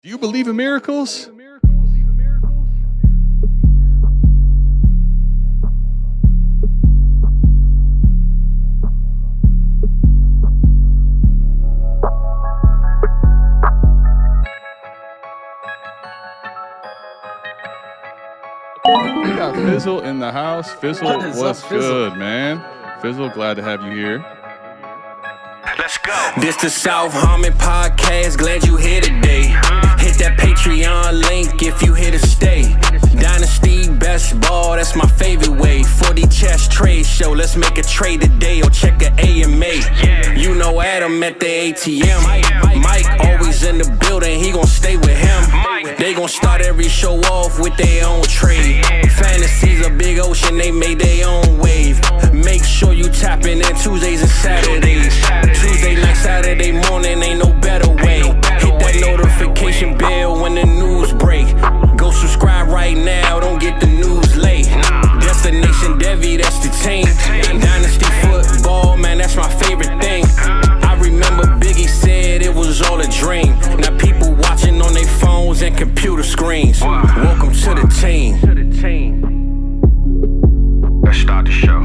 Do you believe in miracles? We got Fizzle in the house. Fizzle, what's good, man? Fizzle, glad to have you here. Let's go. This the South Harmon Podcast. Glad you here today. Hit that Patreon link if you here to stay. Dynasty, best ball, that's my favorite way. 40 chess trade show, let's make a trade today or check a AMA. You know Adam at the ATM. Mike always in the building, he gon' stay with him. They gon' start every show off with their own trade. Fantasy's a big ocean, they made their own wave. Make sure you tapping in Tuesdays and Saturdays. Tuesday night, Saturday morning, ain't no better way. Hit that notification bell when the news break. Go subscribe right now, don't get the news late. Destination Devi, that's the team. Dynasty football, man, that's my favorite thing. I remember Biggie said it was all a dream. Now people watching on their phones and computer screens. Welcome to the team. Let's start the show.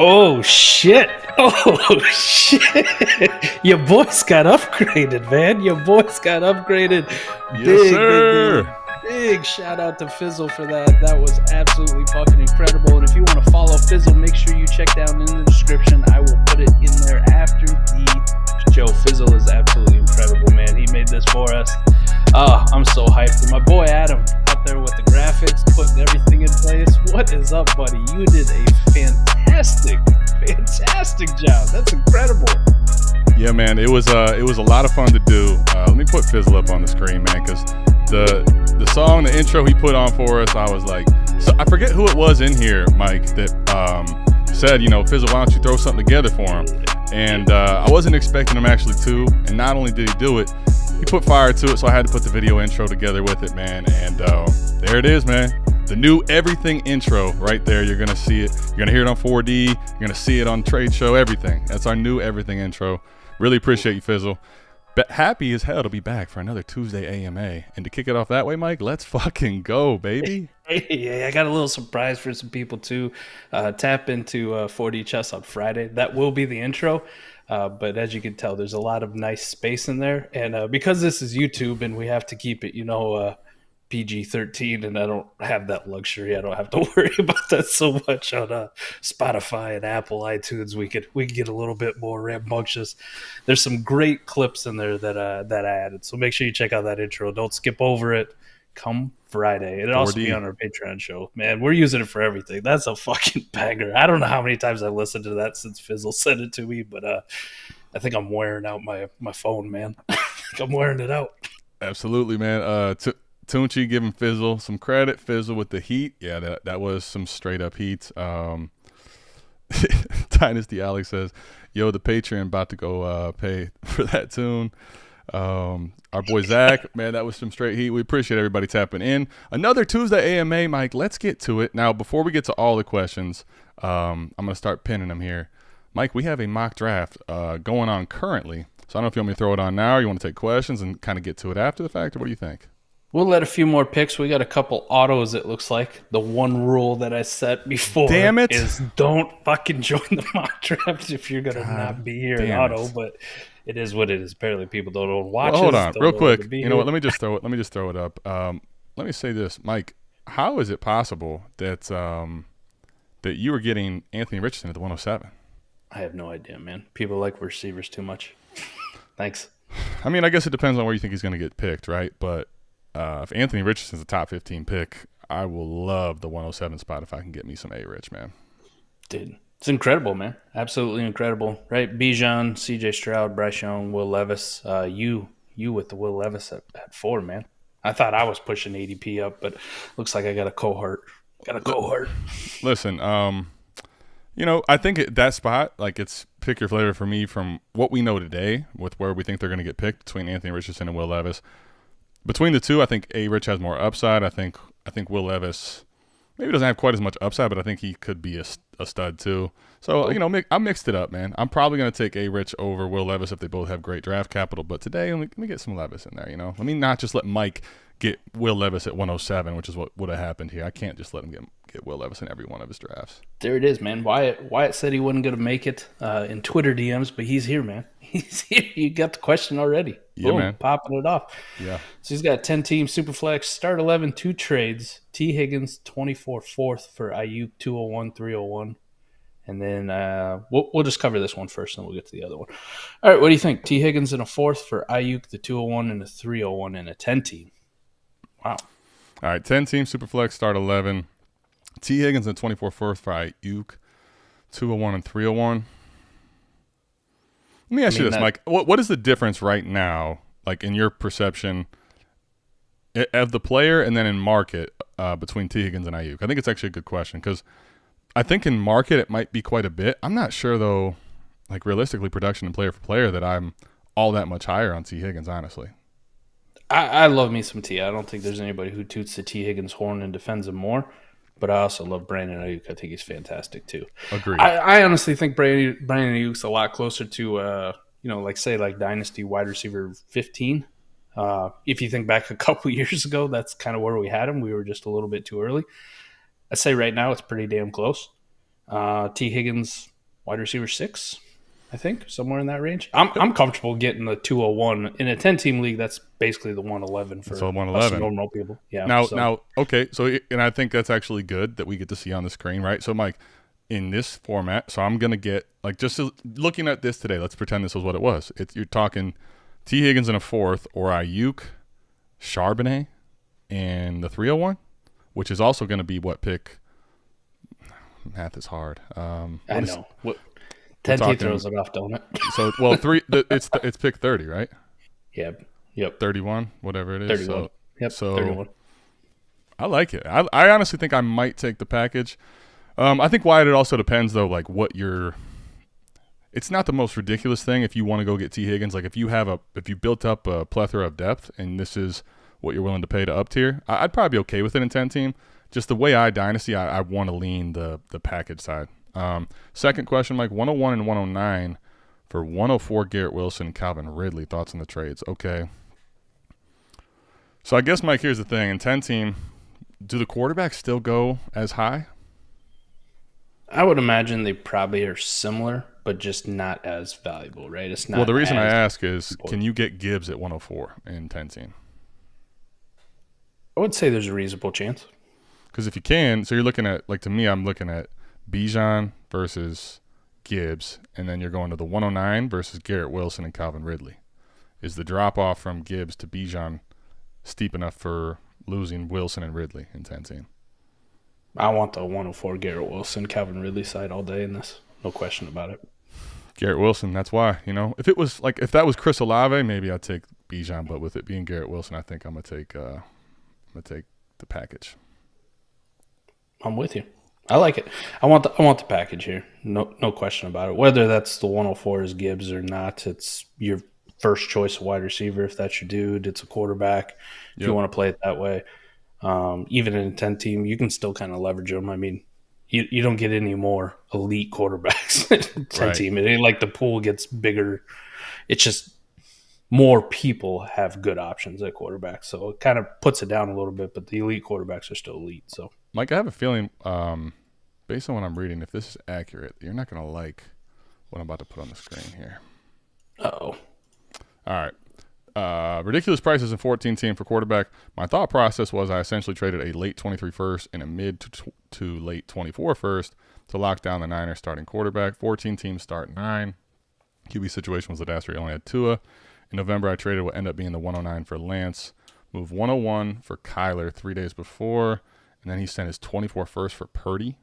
Oh shit! Oh shit! Your voice got upgraded, man. Your voice got upgraded. Yes, sir. Big shout out to Fizzle for that. That was absolutely fucking incredible. And if you want to follow Fizzle, make sure you check down in the description. I will put it in there after the show. Fizzle is absolutely incredible, man. He made this for us. I'm so hyped. And my boy Adam out there with the graphics, putting everything in place. What is up, buddy? You did a fantastic job. That's incredible. Yeah, man, it was a lot of fun to do. Let me put Fizzle up on the screen, man, because the song, the intro he put on for us, I was like, so I forget who it was in here, Mike, that said, Fizzle, why don't you throw something together for him? And I wasn't expecting him actually to, and not only did he do it, he put fire to it, so I had to put the video intro together with it, man. And there it is, man. The new everything intro right there. You're going to see it. You're going to hear it on 4D. You're going to see it on Trade Show, everything. That's our new everything intro. Really appreciate you, Fizzle. But happy as hell to be back for another Tuesday AMA. And to kick it off that way, Mike, let's fucking go, baby. Hey, I got a little surprise for some people, too. Tap into 4D Chess on Friday. That will be the intro. But as you can tell, there's a lot of nice space in there. And because this is YouTube and we have to keep it, PG-13, and I don't have that luxury. I don't have to worry about that so much on Spotify and Apple iTunes. We could get a little bit more rambunctious. There's some great clips in there that I added. So make sure you check out that intro. Don't skip over it. Come Friday. It'll also be on our Patreon show. Man, we're using it for everything. That's a fucking banger. I don't know how many times I've listened to that since Fizzle sent it to me, but I think I'm wearing out my phone, man. I think I'm wearing it out. Absolutely, man. Tunchi giving Fizzle some credit. Fizzle with the heat. Yeah, that was some straight up heat. Dynasty Alex says, yo, the Patreon about to go pay for that tune. Our boy Zach, man, that was some straight heat. We appreciate everybody tapping in. Another Tuesday AMA, Mike. Let's get to it. Now, before we get to all the questions, I'm going to start pinning them here. Mike, we have a mock draft going on currently. So I don't know if you want me to throw it on now or you want to take questions and kind of get to it after the fact, or what do you think? We'll let a few more picks. We got a couple autos, it looks like. The one rule that I set before is don't fucking join the mock draft if you're going to not be here in auto, but it is what it is. Apparently people don't watch it. Hold on, real quick. You know what? Let me just throw it up. Let me say this, Mike. How is it possible that that you were getting Anthony Richardson at the 107? I have no idea, man. People like receivers too much. Thanks. I mean, I guess it depends on where you think he's going to get picked, right? But if Anthony Richardson's a top 15 pick, I will love the 107 spot if I can get me some A-Rich, man. Dude, it's incredible, man. Absolutely incredible, right? Bijan, CJ Stroud, Bryce Young, Will Levis. You with the Will Levis at 4, man. I thought I was pushing ADP up, but looks like I got a cohort. Listen, I think at that spot, like, it's pick your flavor for me from what we know today with where we think they're going to get picked between Anthony Richardson and Will Levis. Between the two, I think A-Rich has more upside. I think Will Levis maybe doesn't have quite as much upside, but I think he could be a stud too. So, I mixed it up, man. I'm probably going to take A-Rich over Will Levis if they both have great draft capital. But today, let me get some Levis in there, Let me not just let Mike get Will Levis at 107, which is what would have happened here. I can't just let him get Will Levis in every one of his drafts. There it is, man. Wyatt said he wasn't going to make it in Twitter DMs, but he's here, man. He's here. You got the question already. Yeah, Boom, man. Popping it off. Yeah. So he's got 10-team Superflex, start 11, 2 trades. T. Higgins, 24 fourth for Ayuk, 201, 301. And then we'll just cover this one first, and we'll get to the other one. All right, what do you think? T. Higgins in a fourth for Ayuk, the 201 and a 301 in a 10-team. Wow. All right, 10-team Superflex, start 11. T. Higgins in 24 fourth for Ayuk, 201 and 301. Let me ask you this, Mike. What is the difference right now, like in your perception, of the player and then in market between T. Higgins and Ayuk? I think it's actually a good question because I think in market it might be quite a bit. I'm not sure, though, like realistically production and player for player, that I'm all that much higher on T. Higgins, honestly. I love me some T. I don't think there's anybody who toots the T. Higgins horn and defends him more. But I also love Brandon Ayuk. I think he's fantastic too. Agreed. I honestly think Brandon Ayuk's a lot closer to, like Dynasty wide receiver 15. If you think back a couple years ago, that's kind of where we had him. We were just a little bit too early. I'd say right now it's pretty damn close. T. Higgins, wide receiver 6, I think, somewhere in that range. I'm comfortable getting the 201 in a 10-team league. That's basically the 111 for us normal people. Yeah. Now, okay. So, and I think that's actually good that we get to see on the screen, right? So, Mike, in this format, so I'm gonna get just looking at this today. Let's pretend this was what it was. You're talking T. Higgins in a fourth, or Ayuk, Charbonnet, and the 301, which is also going to be what pick? Math is hard. I know. 10 throws it off, don't it? So, it's pick 30, right? Yeah. Yep. 31, whatever it is. 31. So, yep. So 31. I like it. I honestly think I might take the package. I think Wyatt, it also depends though, like what you're. It's not the most ridiculous thing if you want to go get T. Higgins. Like if you built up a plethora of depth and this is what you're willing to pay to up tier, I'd probably be okay with it in 10-team. Just the way I Dynasty, I want to lean the package side. Second question, Mike, 101 and 109 for 104 Garrett Wilson, Calvin Ridley. Thoughts on the trades? Okay. So I guess, Mike, here's the thing. In 10-team, do the quarterbacks still go as high? I would imagine they probably are similar, but just not as valuable, right? It's not. Well, the reason I ask is, can you get Gibbs at 104 in 10-team? I would say there's a reasonable chance. Because if you can, so you're looking at, like to me, I'm looking at Bijan versus Gibbs, and then you're going to the 109 versus Garrett Wilson and Calvin Ridley. Is the drop-off from Gibbs to Bijan steep enough for losing Wilson and Ridley in 10-team? I want the 104 Garrett Wilson, Calvin Ridley side all day in this. No question about it. Garrett Wilson, that's why. If that was Chris Olave, maybe I'd take Bijan, but with it being Garrett Wilson, I think I'm gonna take the package. I'm with you. I like it. I want the package here. No question about it. Whether that's the 104 is Gibbs or not, it's your first choice wide receiver. If that's your dude, it's a quarterback. If you want to play it that way, even in a 10-team, you can still kind of leverage them. I mean, you don't get any more elite quarterbacks in 10-team. Right. It ain't like the pool gets bigger. It's just more people have good options at quarterback. So it kind of puts it down a little bit, but the elite quarterbacks are still elite. So, Mike, I have a feeling, based on what I'm reading, if this is accurate, you're not going to like what I'm about to put on the screen here. Uh-oh. All right. Ridiculous prices in 14-team for quarterback. My thought process was I essentially traded a late 23 first and a mid to late 24 first to lock down the Niners starting quarterback. 14-team start 9. QB situation was disaster. He only had Tua. In November, I traded what ended up being the 109 for Lance. Moved 101 for Kyler 3 days before. And then he sent his 24 first for Purdy.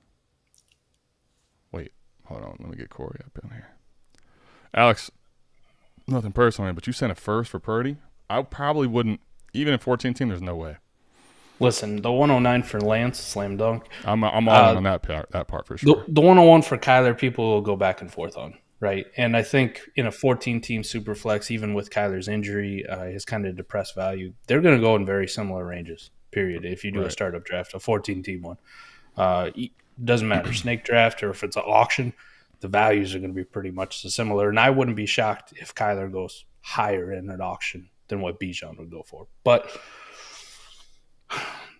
Wait, hold on. Let me get Corey up in here. Alex, nothing personal, but you sent a first for Purdy? I probably wouldn't. Even in 14-team, there's no way. Listen, the 109 for Lance, slam dunk. I'm all in on that part for sure. The 101 for Kyler, people will go back and forth on, right? And I think in a 14-team Superflex, even with Kyler's injury, his kind of depressed value, they're going to go in very similar ranges, period, if you do a startup draft, a 14-team one. Doesn't matter, snake draft or if it's an auction, the values are going to be pretty much similar. And I wouldn't be shocked if Kyler goes higher in an auction than what Bijan would go for. But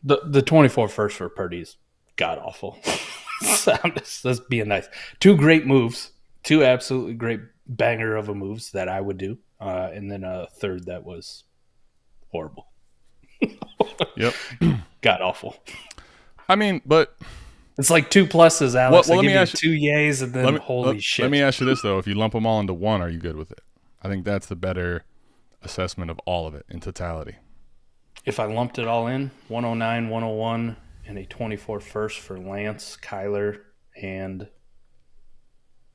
the 24 first for Purdy is god awful. Let's be nice. Two great moves, two absolutely great banger of a moves that I would do, and then a third that was horrible. Yep, god awful. I mean, but it's like 2 pluses, Alex. Well, I let me give ask you 2 yays and then holy shit. Let me ask you this though: if you lump them all into one, are you good with it? I think that's the better assessment of all of it in totality. If I lumped it all in, 109, 101, and a 24 first for Lance, Kyler, and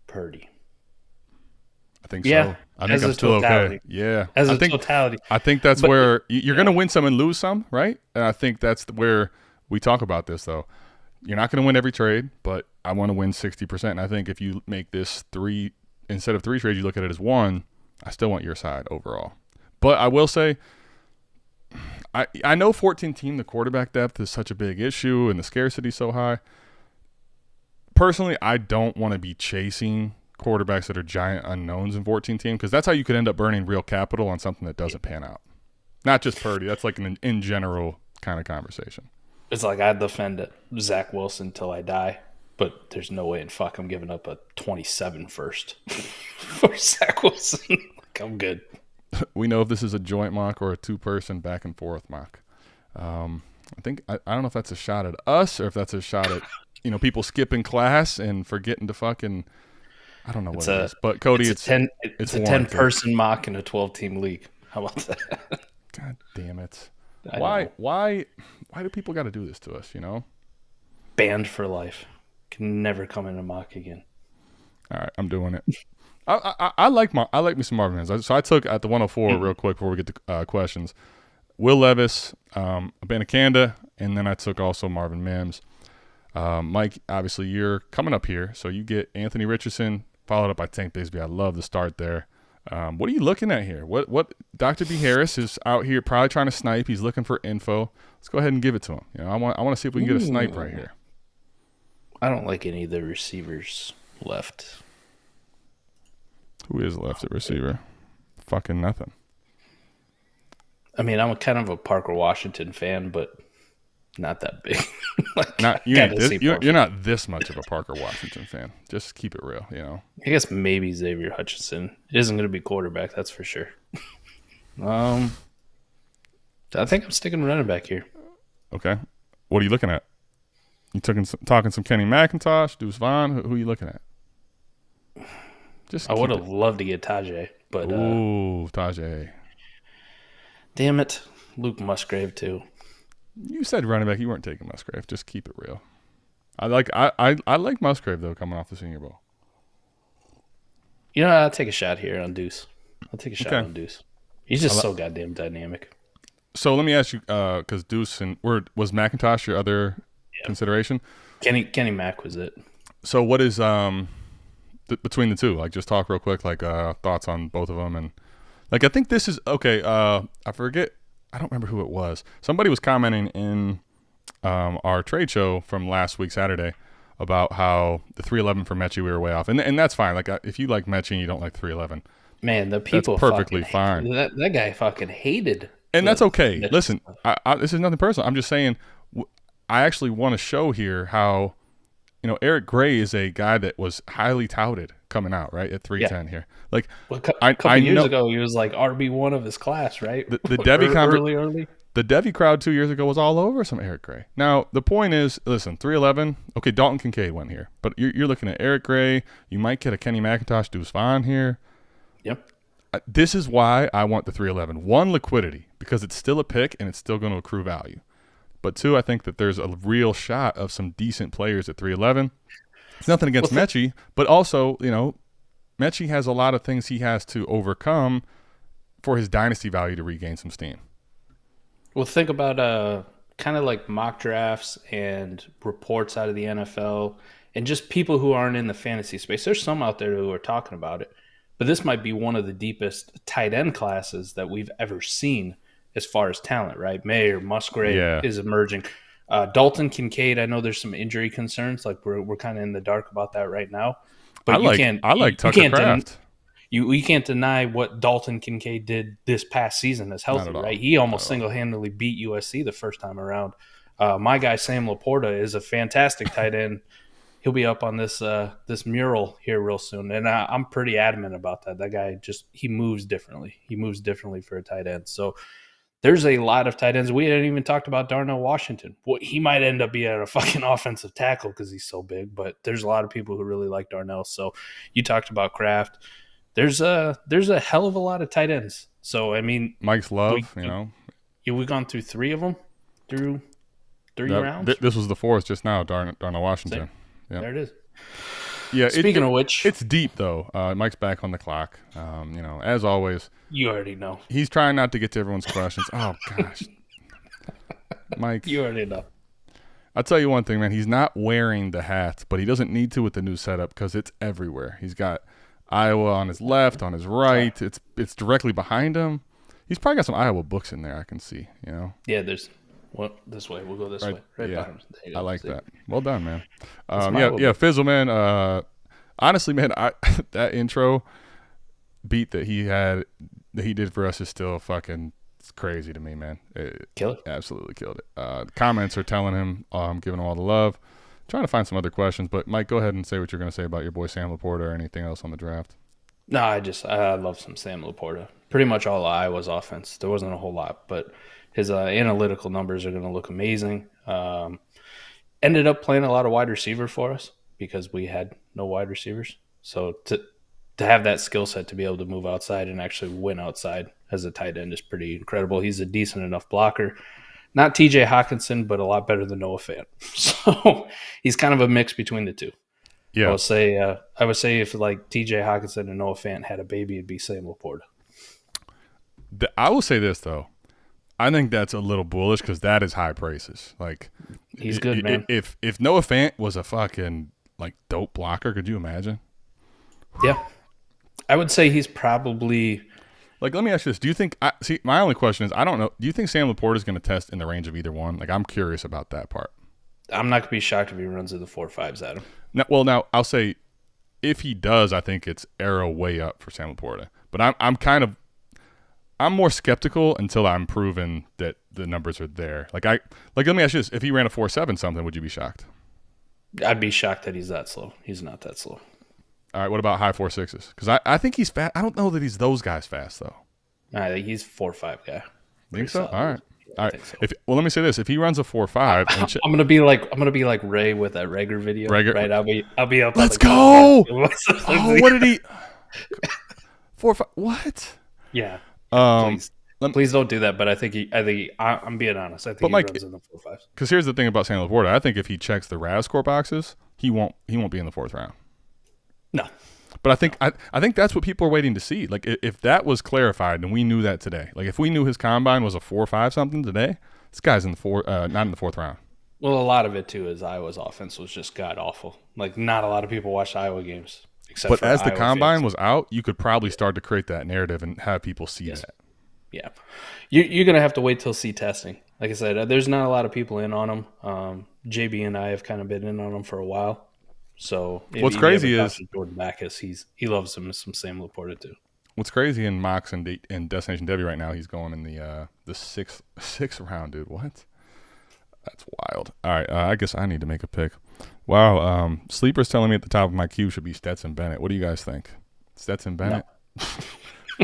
Purdy. I think so. I think I'm still okay. Yeah. As a totality. I think that's where you're going to win some and lose some, right? And I think that's where we talk about this, though. You're not going to win every trade, but I want to win 60%. And I think if you make this 3, instead of 3 trades, you look at it as 1, I still want your side overall. But I will say, I know 14 team, the quarterback depth is such a big issue and the scarcity so high. Personally, I don't want to be chasing quarterbacks that are giant unknowns in 14 team because that's how you could end up burning real capital on something that doesn't pan out. Not just Purdy. That's like an in general kind of conversation. It's like I'd defend Zach Wilson till I die, but there's no way in fuck I'm giving up a 27 first for Zach Wilson. Like, I'm good. We know if this is a joint mock or a 2-person back and forth mock. I think I don't know if that's a shot at us or if that's a shot at people skipping class and forgetting to fucking. I don't know what it is, but Cody, it's a 10-person mock in a 12-team league. How about that? God damn it! Why do people got to do this to us? Banned for life. Can never come in a mock again. All right, I'm doing it. I like me some Marvin Mims. So I took at the 104 real quick before we get to questions. Will Levis, Abanikanda, and then I took also Marvin Mims. Mike, obviously you're coming up here, so you get Anthony Richardson followed up by Tank Bigsby. I love the start there. What are you looking at here? What Dr. B. Harris is out here probably trying to snipe. He's looking for info. Let's go ahead and give it to him. I want to see if we can get a snipe right here. I don't like any of the receivers left. Who is left at receiver? Fucking nothing. I mean, I'm kind of a Parker Washington fan, but not that big. You're not this much of a Parker Washington fan. Just keep it real, I guess maybe Xavier Hutchinson. It isn't going to be quarterback, that's for sure. I think I'm sticking running back here. Okay. What are you looking at? You talking some Kenny McIntosh, Deuce Vaughn? Who are you looking at? I would have loved to get Tajay, but ooh, Tajay. Damn it, Luke Musgrave too. You said running back. You weren't taking Musgrave. Just keep it real. I like Musgrave though coming off the Senior Bowl. I'll take a shot here on Deuce. On Deuce. He's just so goddamn dynamic. So let me ask you, because Deuce was McIntosh your other consideration? Kenny Mack was it. So what is between the two? Like, just talk real quick, like thoughts on both of them, and like I think this is okay. I forget. I don't remember who it was. Somebody was commenting in our trade show from last week Saturday about how the 311 for Mechie, we were way off, and that's fine. Like if you like Mechie and you don't like 311, man, the people that's perfectly fine. That guy fucking hated, and that's okay. Mechie. Listen, this is nothing personal. I'm just saying. I actually want to show here how, Eric Gray is a guy that was highly touted coming out, right, at 310 here. Like, a couple years ago, he was like RB1 of his class, right? The Devy early. The Devy crowd 2 years ago was all over some Eric Gray. Now, the point is, listen, 311, okay, Dalton Kincaid went here, but you're looking at Eric Gray. You might get a Kenny McIntosh, Deuce Vaughn here. Yep. This is why I want the 311. 1, liquidity, because it's still a pick and it's still going to accrue value. But 2, I think that there's a real shot of some decent players at 311. It's nothing against Mechie, but also, Mechie has a lot of things he has to overcome for his dynasty value to regain some steam. Well, think about kind of like mock drafts and reports out of the NFL and just people who aren't in the fantasy space. There's some out there who are talking about it, but this might be one of the deepest tight end classes that we've ever seen as far as talent, right? Mayer, Musgrave is emerging. Dalton Kincaid, I know there's some injury concerns. Like we're kind of in the dark about that right now. But I like Tucker Kraft. You can't deny what Dalton Kincaid did this past season as healthy, right? He almost single-handedly beat USC the first time around. My guy Sam Laporta is a fantastic tight end. He'll be up on this mural here real soon, and I'm pretty adamant about that. That guy he moves differently. He moves differently for a tight end. So there's a lot of tight ends. We hadn't even talked about Darnell Washington. Well, he might end up being a fucking offensive tackle because he's so big, but there's a lot of people who really like Darnell. So you talked about Kraft. There's a hell of a lot of tight ends. So I mean, Mike's Love, we've gone through 3 of them through 3 rounds. This was the 4th just now. Darnell Washington. Yep. There it is. Yeah. Speaking of which, it's deep though. Mike's back on the clock. As always. You already know. He's trying not to get to everyone's questions. Oh gosh, Mike. You already know. I'll tell you one thing, man. He's not wearing the hat, but he doesn't need to with the new setup because it's everywhere. He's got Iowa on his left, on his right. It's directly behind him. He's probably got some Iowa books in there. I can see. Yeah, there's. Well, this way. We'll go this way. Right behind him. I like that. Well done, man. Fizzle, man. Honestly, man, that intro beat that he did for us is still fucking crazy to me, man. Kill it. Absolutely killed it. Comments are telling him, giving him all the love. Trying to find some other questions, but Mike, go ahead and say what you're going to say about your boy Sam Laporta or anything else on the draft. No, I love some Sam Laporta. Pretty much all of Iowa's offense. There wasn't a whole lot, but his analytical numbers are going to look amazing. Ended up playing a lot of wide receiver for us because we had no wide receivers. So to have that skill set to be able to move outside and actually win outside as a tight end is pretty incredible. He's a decent enough blocker. Not TJ Hawkinson, but a lot better than Noah Fant. So he's kind of a mix between the two. Yeah, I would say if like TJ Hawkinson and Noah Fant had a baby, it'd be Sam Laporta. I will say this though, I think that's a little bullish because that is high praises. Like he's good, man. If Noah Fant was a fucking like dope blocker, could you imagine? Yeah, I would say he's probably. Like, let me ask you this. Do you think – see, my only question is I don't know. Do you think Sam Laporta is going to test in the range of either one? Like, I'm curious about that part. I'm not going to be shocked if he runs in the 4.5s at him. Now, I'll say if he does, I think it's arrow way up for Sam Laporta. But I'm more skeptical until I'm proven that the numbers are there. Let me ask you this. If he ran a 4.7 something, would you be shocked? I'd be shocked that he's that slow. He's not that slow. All right, what about high 4.6s? Because I think he's fast. I don't know that he's those guys fast, though. I think he's 4.5 guy. Think so? Solid. All right. I think so. Let me say this: if he runs a 4.5, I'm gonna be like Ray with that Rager video. Right? I'll be up. Let's go. What did he? 4.5. What? Yeah. Please don't do that. But I think I'm being honest. I think he runs in the 4.5s. Because here's the thing about Sam Laporta. I think if he checks the RAS score boxes, he won't be in the 4th round. No. But I think that's what people are waiting to see. Like, if that was clarified and we knew that today, like if we knew his combine was a 4.5 something today, this guy's in the not in the 4th round. Well, a lot of it too is Iowa's offense was just god awful. Like, not a lot of people watched Iowa games. But as the combine was out, you could probably start to create that narrative and have people see that. Yeah, you're gonna have to wait till see testing. Like I said, there's not a lot of people in on him. JB and I have kind of been in on him for a while. So what's crazy is Jordan Backus. He loves some Sam Laporta too. What's crazy in mocks and Destination Debbie right now, he's going in the sixth round, dude. What? That's wild. All right, I guess I need to make a pick. Wow, Sleeper's telling me at the top of my queue should be Stetson Bennett. What do you guys think? Stetson Bennett? No.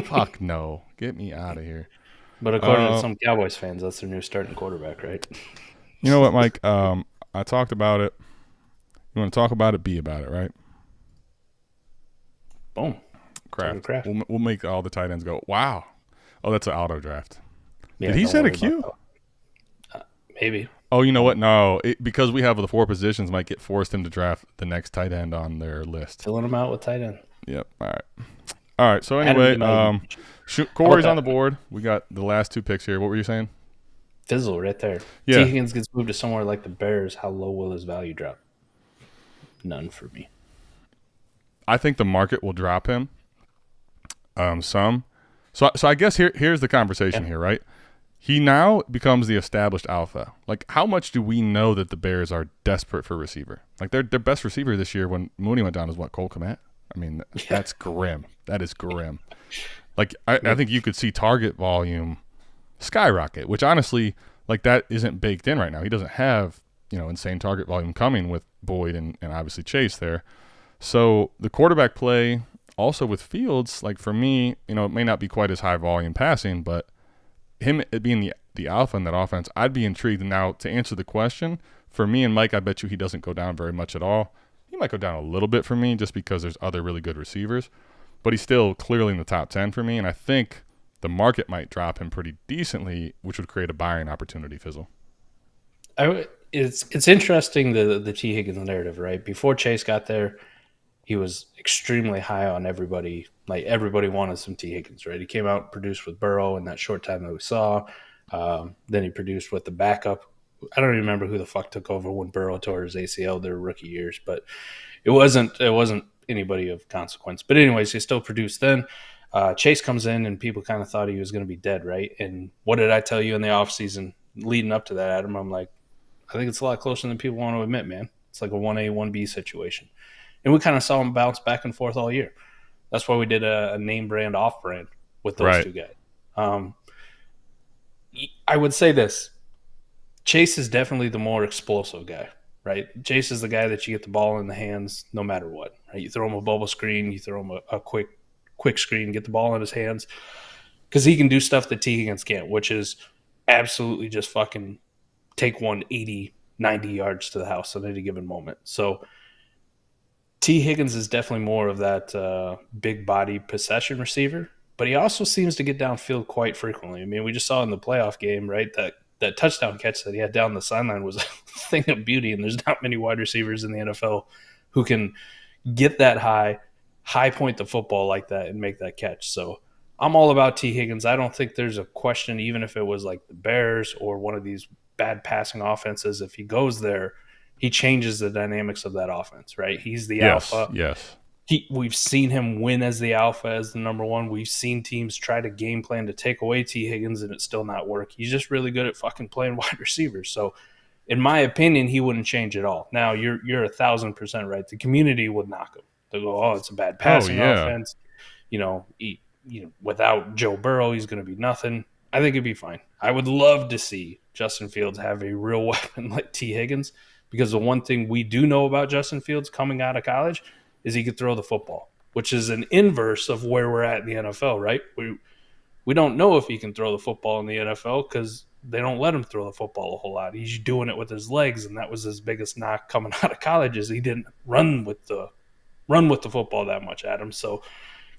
Fuck no. Get me out of here. But according to some Cowboys fans, that's their new starting quarterback, right? You know what, Mike? I talked about it. You want to talk about it? Be about it, right? Boom. Kraft. We'll make all the tight ends go, wow. Oh, that's an auto draft. Yeah, did he set a queue? Maybe. Oh, you know what? No. Because we have the 4 positions, might get forced him to draft the next tight end on their list. Filling them out with tight end. Yep. All right. So anyway, Corey's on the board. We got the last 2 picks here. What were you saying? Fizzle right there. Yeah. T. Higgins gets moved to somewhere like the Bears. How low will his value drop? None for me. I think the market will drop him some. So I guess here's the conversation here, right? he now becomes the established alpha. Like, how much do we know that the Bears are desperate for receiver? Like, their best receiver this year when Mooney went down is what, Cole Kmet? I mean, that's grim. That is grim. Like, I think you could see target volume skyrocket, which honestly, like, that isn't baked in right now. He doesn't have, insane target volume coming with Boyd and obviously Chase there. So the quarterback play also with Fields, like, for me, it may not be quite as high volume passing, but him being the alpha in that offense, I'd be intrigued. Now, to answer the question, for me and Mike, I bet you he doesn't go down very much at all. He might go down a little bit for me just because there's other really good receivers, but he's still clearly in the top 10 for me, and I think the market might drop him pretty decently, which would create a buying opportunity, Fizzle. It's interesting, the T. Higgins narrative, right? Before Chase got there, he was extremely high on everybody. Like, everybody wanted some T. Higgins, right? He came out and produced with Burrow in that short time that we saw. Then he produced with the backup. I don't even remember who the fuck took over when Burrow tore his ACL their rookie years, but it wasn't anybody of consequence. But anyways, he still produced then. Chase comes in, and people kind of thought he was going to be dead, right? And what did I tell you in the offseason leading up to that, Adam? I'm like, I think it's a lot closer than people want to admit, man. It's like a 1A, 1B situation. And we kind of saw him bounce back and forth all year. That's why we did a name brand, off brand with those two guys. I would say this. Chase is definitely the more explosive guy, right? Chase is the guy that you get the ball in the hands no matter what, right? You throw him a bubble screen, you throw him a quick screen, get the ball in his hands, because he can do stuff that T. Higgins can't, which is absolutely just fucking take 180, 90 yards to the house at any given moment. So T. Higgins is definitely more of that big body possession receiver, but he also seems to get downfield quite frequently. I mean, we just saw in the playoff game, right, that touchdown catch that he had down the sideline was a thing of beauty, and there's not many wide receivers in the NFL who can get that high point the football like that and make that catch. So I'm all about T. Higgins. I don't think there's a question, even if it was like the Bears or one of these bad passing offenses, if he goes there, he changes the dynamics of that offense, right? He's the alpha. Yes. We've seen him win as the alpha, as the number one. We've seen teams try to game plan to take away T. Higgins, and it still not work. He's just really good at fucking playing wide receivers. So, in my opinion, he wouldn't change at all. Now, you're 1,000% right. The community would knock him. They'll go, "Oh, it's a bad passing offense. Without Joe Burrow, he's going to be nothing." I think it'd be fine. I would love to see Justin Fields have a real weapon like T. Higgins, because the one thing we do know about Justin Fields coming out of college is he could throw the football, which is an inverse of where we're at in the NFL, right? We don't know if he can throw the football in the NFL because they don't let him throw the football a whole lot. He's doing it with his legs, and that was his biggest knock coming out of college, is he didn't run with the football that much, Adam. So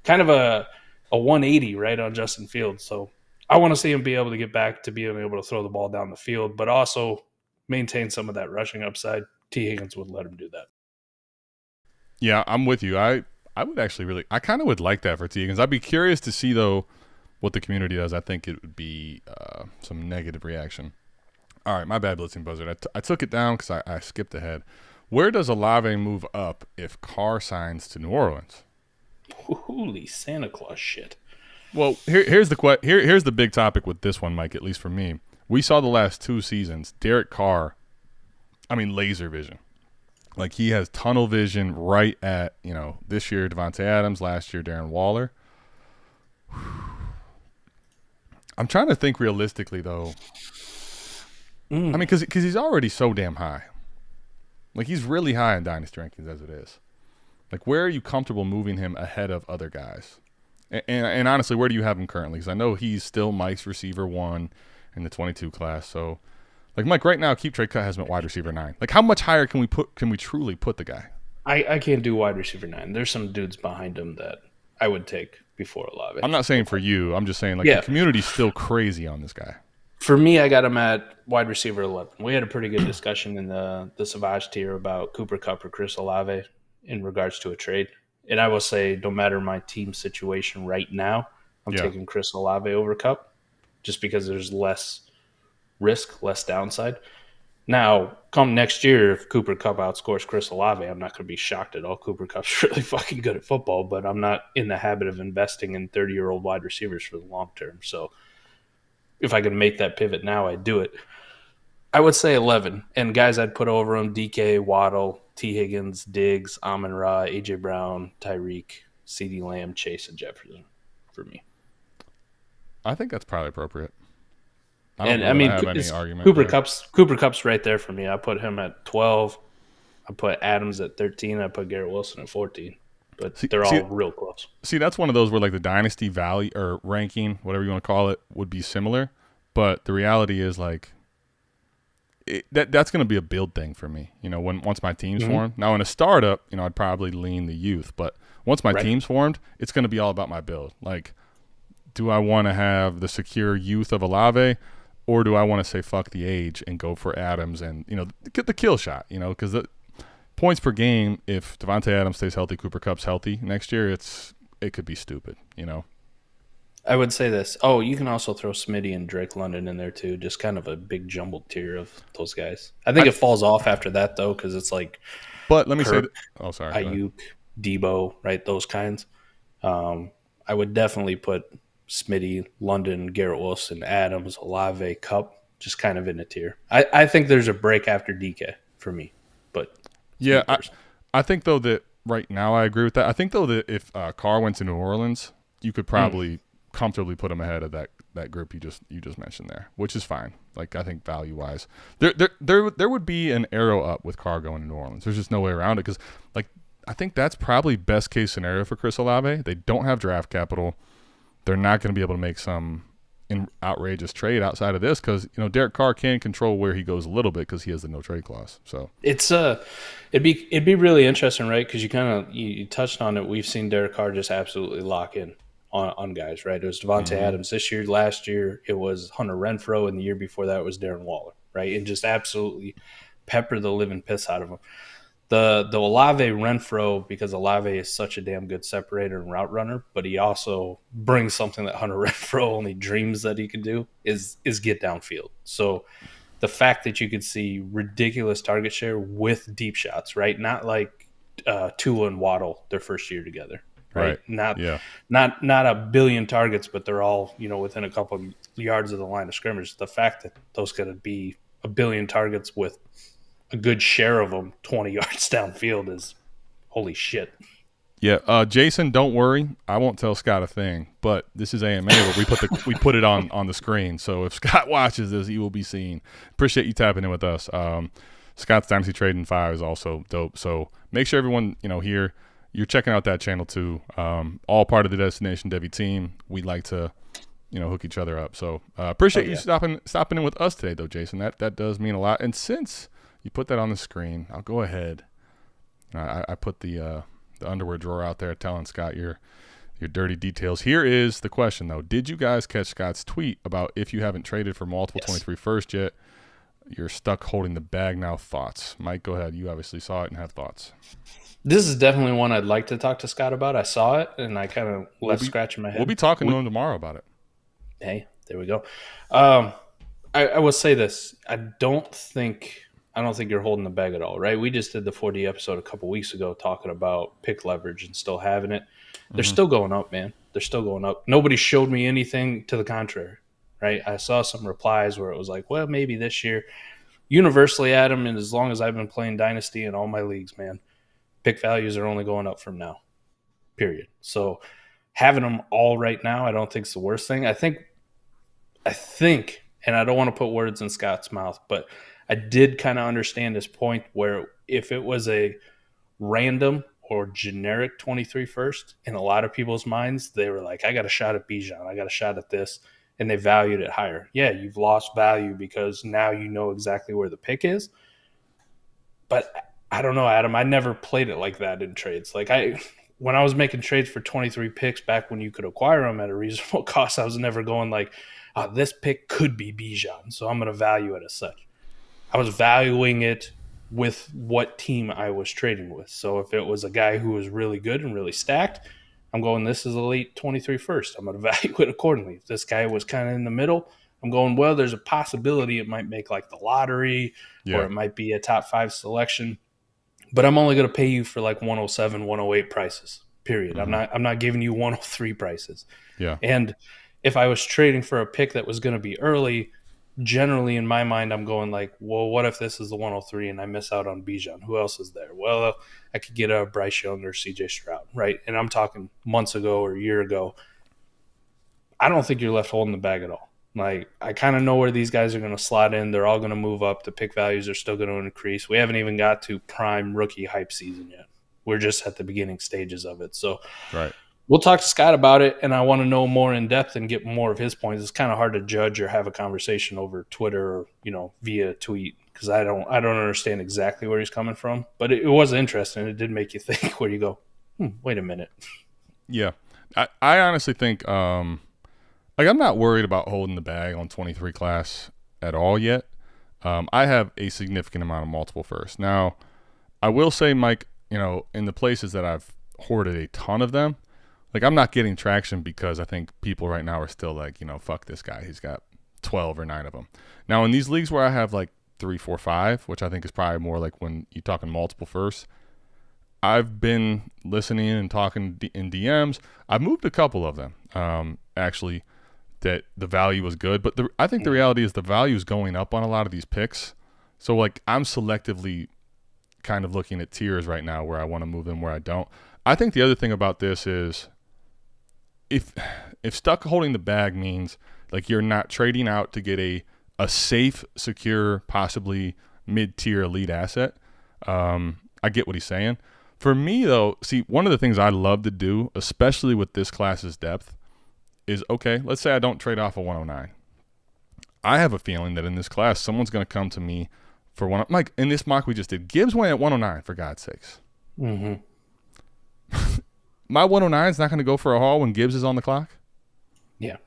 kind of a 180, right, on Justin Fields. So I want to see him be able to get back to being able to throw the ball down the field, but also maintain some of that rushing upside. T. Higgins would let him do that. Yeah, I'm with you. I would actually I kind of would like that for T. Higgins. I'd be curious to see, though, what the community does. I think it would be some negative reaction. All right, my bad, Blitzing Buzzard. I took it down because I skipped ahead. Where does Olave move up if Carr signs to New Orleans? Holy Santa Claus shit. Well, here's the big topic with this one, Mike, at least for me. We saw the last 2 seasons, Derek Carr, laser vision. Like, he has tunnel vision right at, this year Devontae Adams, last year Darren Waller. I'm trying to think realistically, though. Because he's already so damn high. Like, he's really high in Dynasty rankings as it is. Like, where are you comfortable moving him ahead of other guys? And honestly, where do you have him currently? Because I know he's still Mike's receiver 1 in the 22 class. So, like, Mike, right now, Keep Trade Cut has him at wide receiver 9. Like, how much higher can we truly put the guy? I can't do wide receiver 9. There's some dudes behind him that I would take before Olave. I'm not saying for you. I'm just saying, the community's still crazy on this guy. For me, I got him at wide receiver 11. We had a pretty good discussion in the Savage tier about Cooper Kupp or Chris Olave in regards to a trade. And I will say, no matter my team situation right now, I'm taking Chris Olave over Kupp, just because there's less risk, less downside. Now, come next year, if Cooper Kupp outscores Chris Olave, I'm not going to be shocked at all. Cooper Kupp's really fucking good at football, but I'm not in the habit of investing in 30-year-old wide receivers for the long term. So if I could make that pivot now, I'd do it. I would say 11. And guys I'd put over him, DK, Waddle, T. Higgins, Diggs, Amon-Ra, A.J. Brown, Tyreek, CeeDee Lamb, Chase, and Jefferson for me. I think that's probably appropriate. I have any argument. Cooper Kupp's right there for me. I put him at 12. I put Adams at 13. I put Garrett Wilson at 14. But they're all real close. See, that's one of those where like the dynasty value or ranking, whatever you want to call it, would be similar. But the reality is like that's going to be a build thing for me. Once my team's formed. Now in a startup, I'd probably lean the youth. But once my team's formed, it's going to be all about my build. Like, do I want to have the secure youth of Olave? Or do I want to say fuck the age and go for Adams and, get the kill shot, because the points per game, if Devontae Adams stays healthy, Cooper Kupp's healthy next year, it could be stupid, I would say this. Oh, you can also throw Smitty and Drake London in there too, just kind of a big jumbled tier of those guys. I think it falls off after that though, because it's like but let me Kirk, say sorry. Ayuk, Debo, right? Those kinds. I would definitely put Smitty, London, Garrett Wilson, Adams, Olave, Kupp, just kind of in a tier. I think there's a break after DK for me, but yeah, I think though that right now I agree with that. I think though that if Carr went to New Orleans, you could probably comfortably put him ahead of that group you just mentioned there, which is fine. Like I think value wise, there would be an arrow up with Carr going to New Orleans. There's just no way around it because like I think that's probably best case scenario for Chris Olave. They don't have draft capital. They're not going to be able to make some outrageous trade outside of this because Derek Carr can control where he goes a little bit because he has the no trade clause. So it's it'd be really interesting, right? Because you touched on it. We've seen Derek Carr just absolutely lock in on guys, right? It was Devontae Adams this year. Last year it was Hunter Renfrow, and the year before that it was Darren Waller, right? And just absolutely pepper the living piss out of him. The Olave Renfrow, because Olave is such a damn good separator and route runner, but he also brings something that Hunter Renfrow only dreams that he could do is get downfield. So the fact that you could see ridiculous target share with deep shots, right? Not like Tua and Waddle their first year together, right? Not a billion targets, but they're all within a couple of yards of the line of scrimmage. The fact that those could be a billion targets with a good share of them 20 yards downfield is holy shit. Yeah, Jason, don't worry. I won't tell Scott a thing, but this is AMA where we put it on the screen. So if Scott watches this, he will be seen. Appreciate you tapping in with us. Scott's Dynasty Trading 5 is also dope. So make sure everyone, here, you're checking out that channel too. All part of the Destination Devy team. We'd like to, hook each other up. So appreciate you stopping in with us today, though, Jason. That does mean a lot. And since you put that on the screen, I'll go ahead. I put the underwear drawer out there telling Scott your dirty details. Here is the question, though. Did you guys catch Scott's tweet about if you haven't traded for multiple 23 first yet, you're stuck holding the bag now? Thoughts? Mike, go ahead. You obviously saw it and have thoughts. This is definitely one I'd like to talk to Scott about. I saw it, and I kind of left scratching my head. We'll be talking to him tomorrow about it. Hey, there we go. I will say this. I don't think you're holding the bag at all, right? We just did the 4D episode a couple weeks ago talking about pick leverage and still having it. They're still going up, man. They're still going up. Nobody showed me anything to the contrary, right? I saw some replies where it was like, well, maybe this year. Universally, Adam, and as long as I've been playing Dynasty in all my leagues, man, pick values are only going up from now, period. So having them all right now, I don't think is the worst thing. I think, and I don't want to put words in Scott's mouth, but I did kind of understand his point where if it was a random or generic 23 first, in a lot of people's minds, they were like, I got a shot at Bijan. I got a shot at this. And they valued it higher. Yeah, you've lost value because now you know exactly where the pick is. But I don't know, Adam. I never played it like that in trades. Like when I was making trades for 23 picks back when you could acquire them at a reasonable cost, I was never going like, this pick could be Bijan, so I'm going to value it as such. I was valuing it with what team I was trading with. So if it was a guy who was really good and really stacked, I'm going, this is a late 23 first. I'm going to value it accordingly. If this guy was kind of in the middle, I'm going, well, there's a possibility it might make like the lottery or it might be a top 5 selection. But I'm only going to pay you for like 107, 108 prices, period. I'm not giving you 103 prices. Yeah. And if I was trading for a pick that was going to be early, generally in my mind, I'm going like, well, what if this is the 103 and I miss out on Bijan? Who else is there? Well, I could get a Bryce Young or CJ Stroud, right? And I'm talking months ago or a year ago. I don't think you're left holding the bag at all. Like, I kind of know where these guys are going to slot in. They're all going to move up. The pick values are still going to increase. We haven't even got to prime rookie hype season yet. We're just at the beginning stages of it. So right. We'll talk to Scott about it, and I want to know more in depth and get more of his points. It's kind of hard to judge or have a conversation over Twitter or, via tweet because I don't understand exactly where he's coming from. But it was interesting. It did make you think where you go, wait a minute. Yeah. I honestly think I'm not worried about holding the bag on 23 class at all yet. I have a significant amount of multiple firsts. Now, I will say, Mike, in the places that I've hoarded a ton of them, like, I'm not getting traction because I think people right now are still like, fuck this guy. He's got 12 or 9 of them. Now, in these leagues where I have like 3, 4, 5, which I think is probably more like when you're talking multiple firsts, I've been listening and talking in DMs. I've moved a couple of them, actually, that the value was good. But I think the reality is the value is going up on a lot of these picks. So, like, I'm selectively kind of looking at tiers right now where I want to move them, where I don't. I think the other thing about this is if stuck holding the bag means like you're not trading out to get a safe, secure, possibly mid-tier elite asset, I get what he's saying. For me, though, see, one of the things I love to do, especially with this class's depth, is, okay, let's say I don't trade off a 109. I have a feeling that in this class, someone's going to come to me for one. Like in this mock we just did, Gibbs went at 109, for God's sakes. Mm-hmm. My 109 is not going to go for a haul when Gibbs is on the clock. Yeah.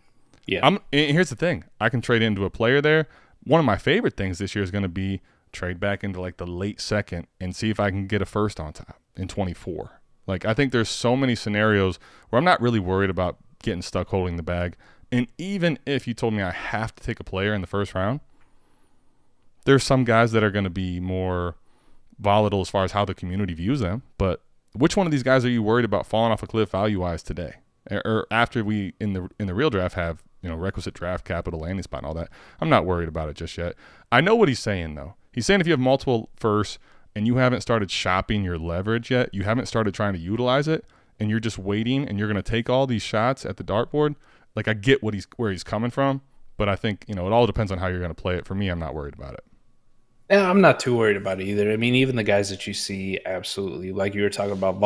Yeah. Here's the thing. I can trade into a player there. One of my favorite things this year is going to be trade back into like the late second and see if I can get a first on top in 24. Like, I think there's so many scenarios where I'm not really worried about getting stuck holding the bag. And even if you told me I have to take a player in the first round, there's some guys that are going to be more volatile as far as how the community views them. But which one of these guys are you worried about falling off a cliff value-wise today? Or after we, in the real draft, have requisite draft capital, landing spot, and all that? I'm not worried about it just yet. I know what he's saying, though. He's saying if you have multiple firsts and you haven't started shopping your leverage yet, you haven't started trying to utilize it, and you're just waiting and you're going to take all these shots at the dartboard, like, I get where he's coming from, but I think, it all depends on how you're going to play it. For me, I'm not worried about it. Yeah, I'm not too worried about it either. I mean, even the guys that you see, absolutely, like you were talking about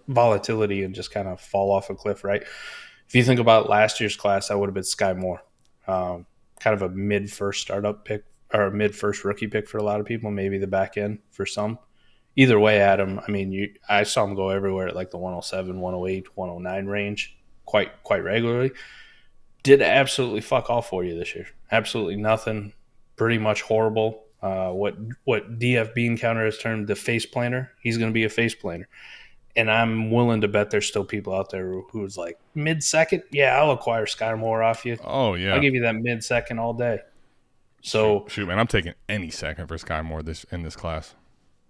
volatility and just kind of fall off a cliff, right? If you think about last year's class, that would have been Sky Moore, kind of a mid-first startup pick or a mid-first rookie pick for a lot of people, maybe the back end for some. Either way, Adam, I mean, I saw him go everywhere at like the 107, 108, 109 range quite regularly. Did absolutely fuck all for you this year. Absolutely nothing. Pretty much horrible. What DF Bean Counter has termed the face planner. He's going to be a face planner. And I'm willing to bet there's still people out there who's like, mid-second? Yeah, I'll acquire Sky Moore off you. Oh, yeah. I'll give you that mid-second all day. So shoot, man, I'm taking any second for Sky Moore in this class.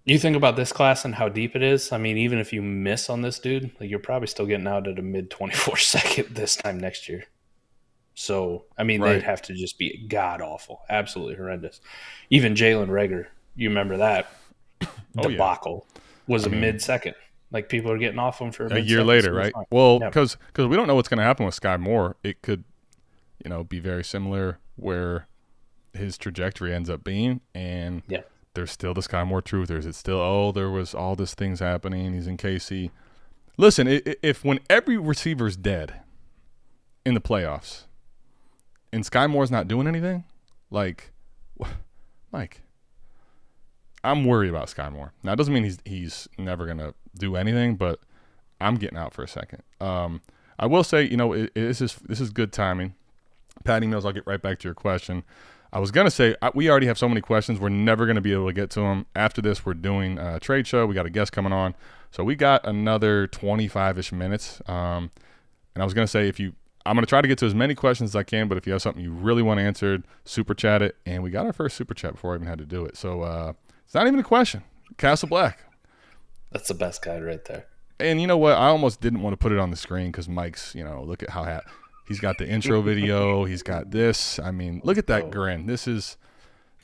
You think about this class and how deep it is. I mean, even if you miss on this dude, like, you're probably still getting out at a mid-24 second this time next year. So, I mean, right. They'd have to just be god-awful, absolutely horrendous. Even Jalen Reagor, you remember that debacle, was a mid-second. Like, people are getting off him for a year later, right? Well, because we don't know what's going to happen with Sky Moore. It could, be very similar where his trajectory ends up being, and there's still the Sky Moore truthers. It's still, there was all this things happening. He's in KC. Listen, if when every receiver's dead in the playoffs and Sky Moore's not doing anything, like, Mike, I'm worried about Sky Moore. Now, it doesn't mean he's never going to do anything, but I'm getting out for a second. I will say, this is good timing. Patty Mills, I'll get right back to your question. I was going to say, we already have so many questions. We're never going to be able to get to them. After this, we're doing a trade show. We got a guest coming on. So we got another 25-ish minutes. And I was going to say, I'm going to try to get to as many questions as I can, but if you have something you really want answered, super chat it. And we got our first super chat before I even had to do it. So it's not even a question. Castle Black. That's the best guy right there. And you know what? I almost didn't want to put it on the screen because Mike's, look at how He's got the intro video. He's got this. I mean, look at that grin. This is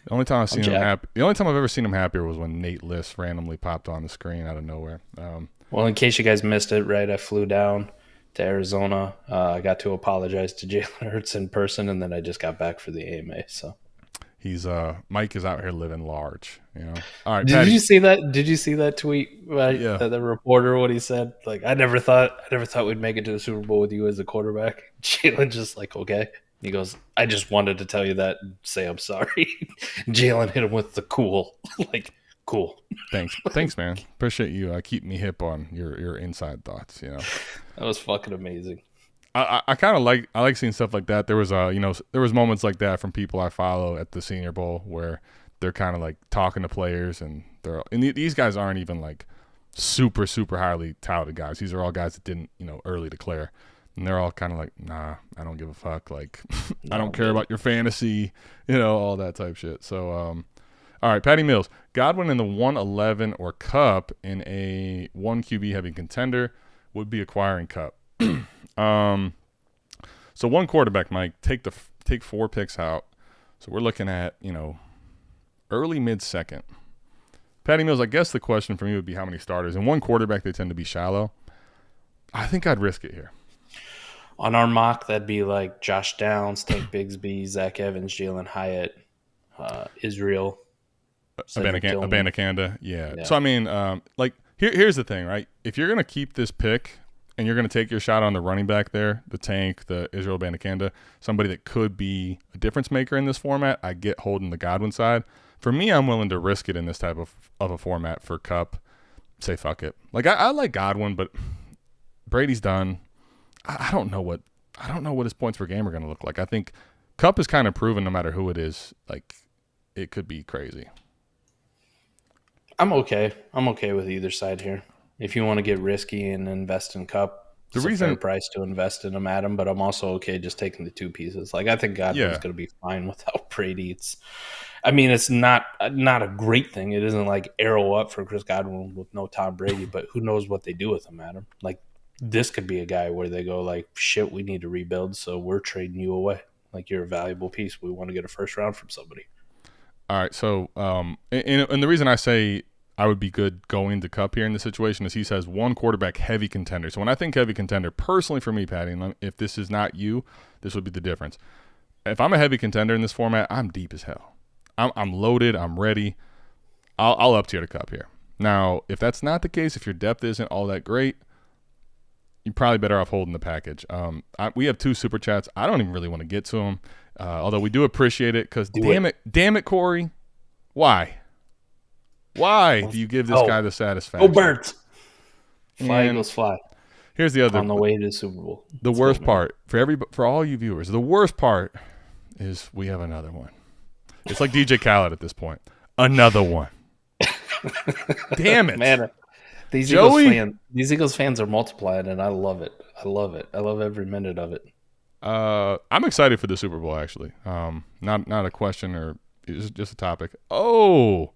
the only time I've seen him happy. The only time I've ever seen him happier was when Nate List randomly popped on the screen out of nowhere. Well, in case you guys missed it, right, I flew down to Arizona. I got to apologize to Jalen Hurts in person, and then I just got back for the AMA. So he's Mike is out here living large, you know. All right, did Patty. you see that? Did you see that tweet? Right, Yeah. the reporter, what he said, like, I never thought we'd make it to the Super Bowl with you as a quarterback. Jalen just like, okay. He goes, I just wanted to tell you that and say I'm sorry. Jalen hit him with the cool, like, cool. Thanks, man. Appreciate you keeping me hip on your inside thoughts. You know, that was fucking amazing. I kind of like seeing stuff like that. There was there was moments like that from people I follow at the Senior Bowl where they're kind of like talking to players, and these guys aren't even like super highly touted guys. These are all guys that didn't early declare. And they're all kind of like, nah, I don't give a fuck. Like, I don't care about your fantasy, all that type shit. So, all right, Patty Mills. Godwin in the 111 or Cup in a 1 QB heavy contender would be acquiring Cup. So one quarterback, Mike, take 4 picks out. So we're looking at, early mid-second. Patty Mills, I guess the question for me would be how many starters. And one quarterback, they tend to be shallow. I think I'd risk it here. On our mock, that'd be like Josh Downs, Tank Bigsby, Zach Evans, Jalen Hyatt, Israel. Abanikanda. Yeah. So, I mean, here's the thing, right? If you're going to keep this pick and you're going to take your shot on the running back there, the Tank, the Israel Abanikanda, somebody that could be a difference maker in this format, I get holding the Godwin side. For me, I'm willing to risk it in this type of a format for Cup. Say fuck it. Like, I like Godwin, but Brady's done. I don't know what his points per game are going to look like. I think Cup is kind of proven no matter who it is, like it could be crazy. I'm okay with either side here. If you want to get risky and invest in Cup, it's a fair price to invest in him, Adam. But I'm also okay just taking the 2 pieces. Like I think Godwin's going to be fine without Brady. It's not a great thing. It isn't like arrow up for Chris Godwin with no Tom Brady. But who knows what they do with him, Adam? Like. This could be a guy where they go like, shit, we need to rebuild, so we're trading you away. Like, you're a valuable piece. We want to get a first round from somebody. All right, so and the reason I say I would be good going to Cup here in this situation is he says one quarterback heavy contender. So when I think heavy contender, personally for me, Patty, and if this is not you, this would be the difference. If I'm a heavy contender in this format, I'm deep as hell. I'm loaded. I'm ready. I'll up tier to Cup here. Now, if that's not the case, if your depth isn't all that great, you're probably better off holding the package. We have 2 super chats. I don't even really want to get to them, although we do appreciate it because damn it, Corey, why do you give this guy the satisfaction? Go Birds! Fly Eagles fly. Here's the other on the way to the Super Bowl. The worst part for all you viewers, the worst part is we have another one. It's like DJ Khaled at this point. Another one. Damn it, man. These Eagles fans are multiplied, and I love it. I love every minute of it. I'm excited for the Super Bowl, actually. Not a question or just a topic. Oh,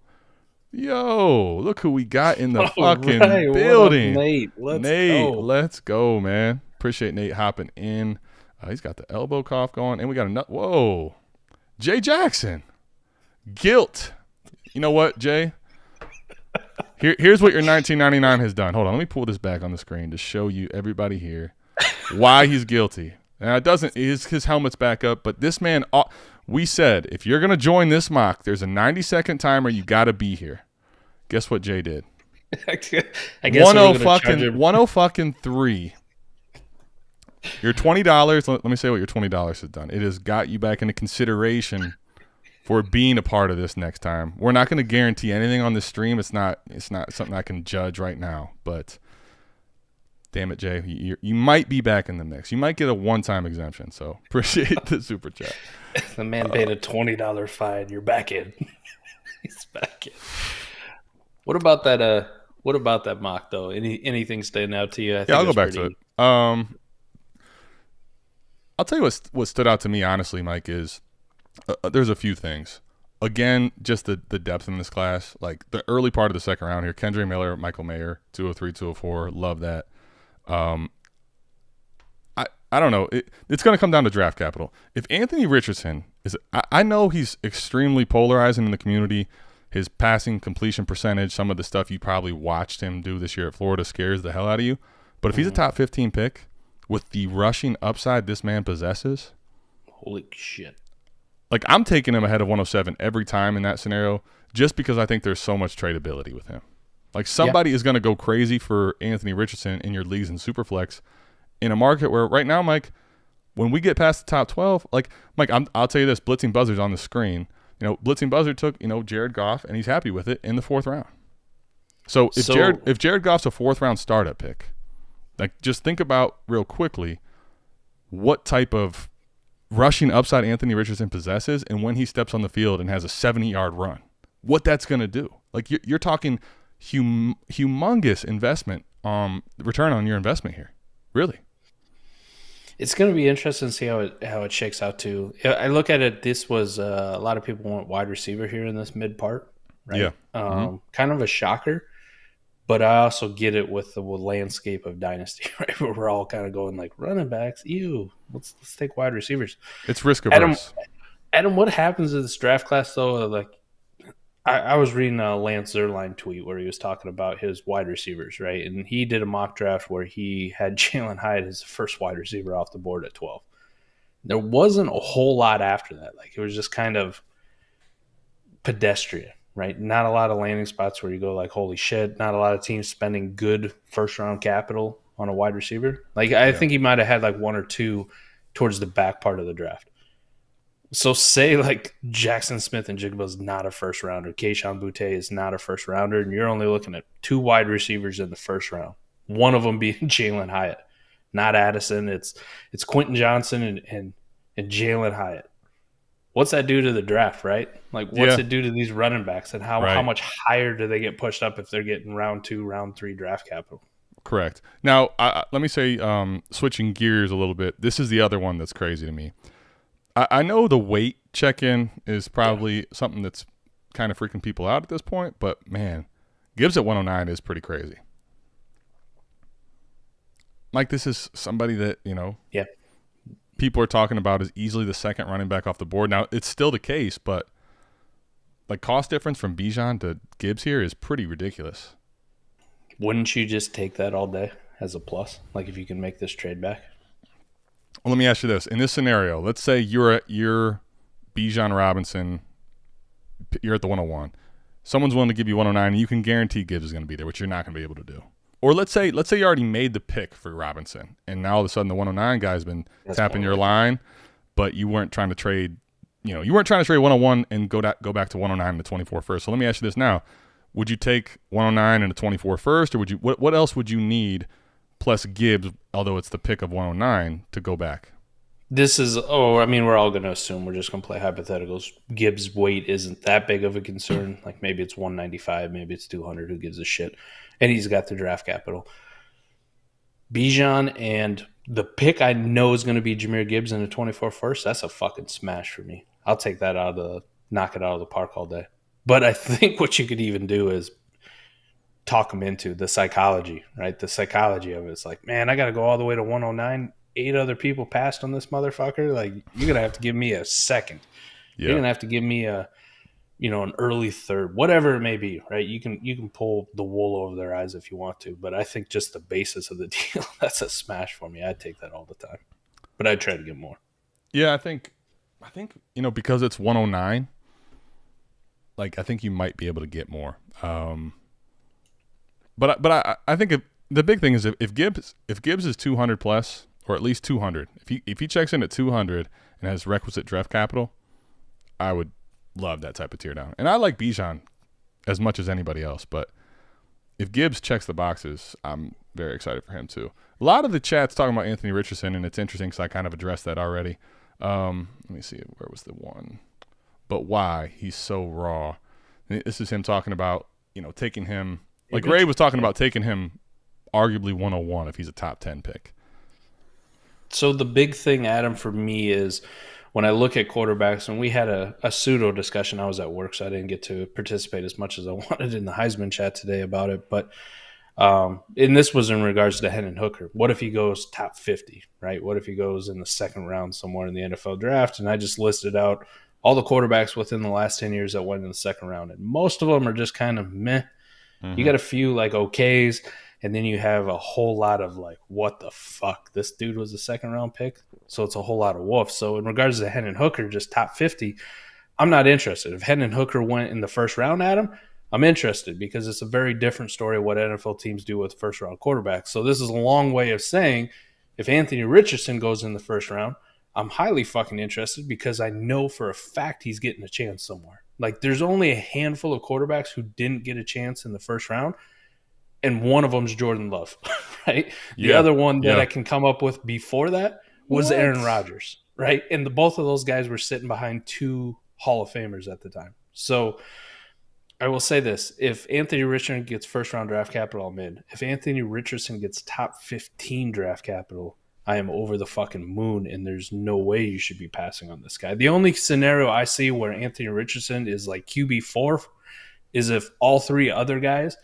yo, look who we got in the fucking building. Nate, let's go, man. Appreciate Nate hopping in. He's got the elbow cough going, and we got a whoa, Jay Jackson. Guilt. You know what, Jay? Here's what your 1999 has done. Hold on, let me pull this back on the screen to show you everybody here why he's guilty. Now it doesn't. His helmet's back up, but this man. We said if you're gonna join this mock, there's a 90-second timer. You got to be here. Guess what Jay did? I guess 10-3. Your $20. Let me say what your $20 has done. It has got you back into consideration for being a part of this next time. We're not going to guarantee anything on the stream. It's not something I can judge right now. But damn it, Jay, you might be back in the mix. You might get a one-time exemption. So appreciate the super chat. The man paid a $20 fine. You're back in. He's back in. What about that? What about that mock though? Anything standing out to you? I'll go back to it. I'll tell you what stood out to me honestly, Mike, is. There's a few things. Again, just the depth in this class. Like the early part of the second round here, Kendre Miller, Michael Mayer, 203, 204. Love that. I don't know. It's going to come down to draft capital. If Anthony Richardson I know he's extremely polarizing in the community. His passing completion percentage, some of the stuff you probably watched him do this year at Florida scares the hell out of you. But if he's a top 15 pick with the rushing upside this man possesses, holy shit. Like, I'm taking him ahead of 107 every time in that scenario just because I think there's so much tradability with him. Like, somebody is going to go crazy for Anthony Richardson in your leagues in Superflex in a market where right now, Mike, when we get past the top 12, like, Mike, I'll tell you this, Blitzing Buzzard's on the screen. You know, Blitzing Buzzard took, Jared Goff, and he's happy with it in the 4th round. So if Jared Goff's a 4th round startup pick, like, just think about real quickly what type of rushing upside Anthony Richardson possesses and when he steps on the field and has a 70-yard run, what that's going to do. Like, you're talking humongous investment, return on your investment here. Really. It's going to be interesting to see how it shakes out too. I look at it. This was a lot of people want wide receiver here in this mid part, right? Yeah. Kind of a shocker, but I also get it with the landscape of Dynasty, right? Where we're all kind of going like running backs. Ew, let's take wide receivers. It's risk averse. Adam, what happens in this draft class though? Like, I was reading a Lance Zierlein tweet where he was talking about his wide receivers, right? And he did a mock draft where he had Jalen Hyatt as the first wide receiver off the board at 12. There wasn't a whole lot after that. Like, it was just kind of pedestrian, right? Not a lot of landing spots where you go like, holy shit. Not a lot of teams spending good first-round capital on a wide receiver. Like, I think he might have had like one or two towards the back part of the draft. So say like Jackson Smith and Jigba is not a first rounder, Kayshon Boutte is not a first rounder, and you're only looking at 2 wide receivers in the first round. One of them being Jalen Hyatt, not Addison. It's Quentin Johnson and Jalen Hyatt. What's that do to the draft, right? Like, what's it do to these running backs, and how much higher do they get pushed up if they're getting round 2, round 3 draft capital? Correct. Now, let me say, switching gears a little bit, this is the other one that's crazy to me. I know the weight check-in is probably something that's kind of freaking people out at this point, but, man, Gibbs at 109 is pretty crazy. Mike, this is somebody that, people are talking about as easily the second running back off the board. Now, it's still the case, but, like, cost difference from Bijan to Gibbs here is pretty ridiculous. Wouldn't you just take that all day as a plus? Like, if you can make this trade back? Well, let me ask you this. In this scenario, let's say you're Bijan Robinson, you're at the 101. Someone's willing to give you 109, and you can guarantee Gibbs is going to be there, which you're not going to be able to do. Or let's say you already made the pick for Robinson, and now all of a sudden the 109 guy's been tapping your line, but you weren't trying to trade, you weren't trying to trade 101 and go back to 109 and the 24 first. So let me ask you this now. Would you take 109 and a 24 first, or would you what else would you need plus Gibbs, although it's the pick of 109, to go back? This is, we're all going to assume we're just going to play hypotheticals. Gibbs' weight isn't that big of a concern. Like, maybe it's 195, maybe it's 200, who gives a shit? And he's got the draft capital. Bijan and the pick I know is going to be Jahmyr Gibbs in the 24 first, that's a fucking smash for me. I'll take that knock it out of the park all day. But I think what you could even do is talk him into the psychology, right? The psychology of it. It's like, man, I got to go all the way to 109. 8 other people passed on this motherfucker. Like, you're going to have to give me a second. Yeah. You're going to have to give me an early third, whatever it may be, right? You can pull the wool over their eyes if you want to, but I think just the basis of the deal, that's a smash for me. I'd take that all the time, but I'd try to get more. Yeah, I think, because it's 109, like, I think you might be able to get more. But I think the big thing is if Gibbs is 200 plus, or at least 200, if he checks in at 200 and has requisite draft capital, I would love that type of tear down. And I like Bijan as much as anybody else, but if Gibbs checks the boxes, I'm very excited for him too. A lot of the chat's talking about Anthony Richardson, and it's interesting because I kind of addressed that already. Let me see, where was the one? But why? He's so raw. This is him talking about, taking him, like Ray was talking about taking him arguably 101 if he's a top 10 pick. So the big thing, Adam, for me is when I look at quarterbacks, and we had a pseudo discussion. I was at work, so I didn't get to participate as much as I wanted in the Heisman chat today about it. But And this was in regards to Hendon Hooker. What if he goes top 50, right? What if he goes in the second round somewhere in the NFL draft? And I just listed out all the quarterbacks within the last 10 years that went in the second round. And most of them are just kind of meh. Mm-hmm. You got a few like okays, and then you have a whole lot of like, what the fuck? This dude was a second round pick? So it's a whole lot of woof. So in regards to Hendon Hooker, just top 50, I'm not interested. If Hendon Hooker went in the first round at him, I'm interested because it's a very different story of what NFL teams do with first-round quarterbacks. So this is a long way of saying if Anthony Richardson goes in the first round, I'm highly fucking interested because I know for a fact he's getting a chance somewhere. Like, there's only a handful of quarterbacks who didn't get a chance in the first round, and one of them is Jordan Love, right? The other one that I can come up with before that was Aaron Rodgers, right? And both of those guys were sitting behind two Hall of Famers at the time. So I will say this. If Anthony Richardson gets first-round draft capital, I'm in. If Anthony Richardson gets top 15 draft capital, I am over the fucking moon, and there's no way you should be passing on this guy. The only scenario I see where Anthony Richardson is like QB4 is if all three other guys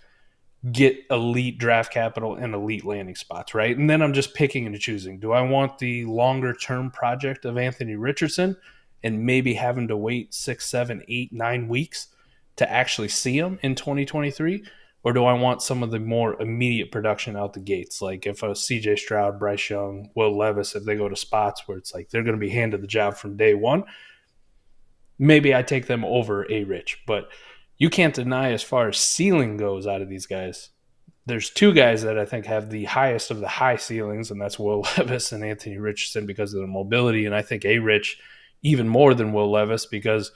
get elite draft capital and elite landing spots, right? And then I'm just picking and choosing. Do I want the longer-term project of Anthony Richardson and maybe having to wait 6, 7, 8, 9 weeks to actually see him in 2023? Or do I want some of the more immediate production out the gates? Like if a CJ Stroud, Bryce Young, Will Levis, if they go to spots where it's like they're going to be handed the job from day one, maybe I take them over A-Rich. But you can't deny as far as ceiling goes out of these guys, there's two guys that I think have the highest of the high ceilings, and that's Will Levis and Anthony Richardson because of their mobility. And I think A-Rich even more than Will Levis because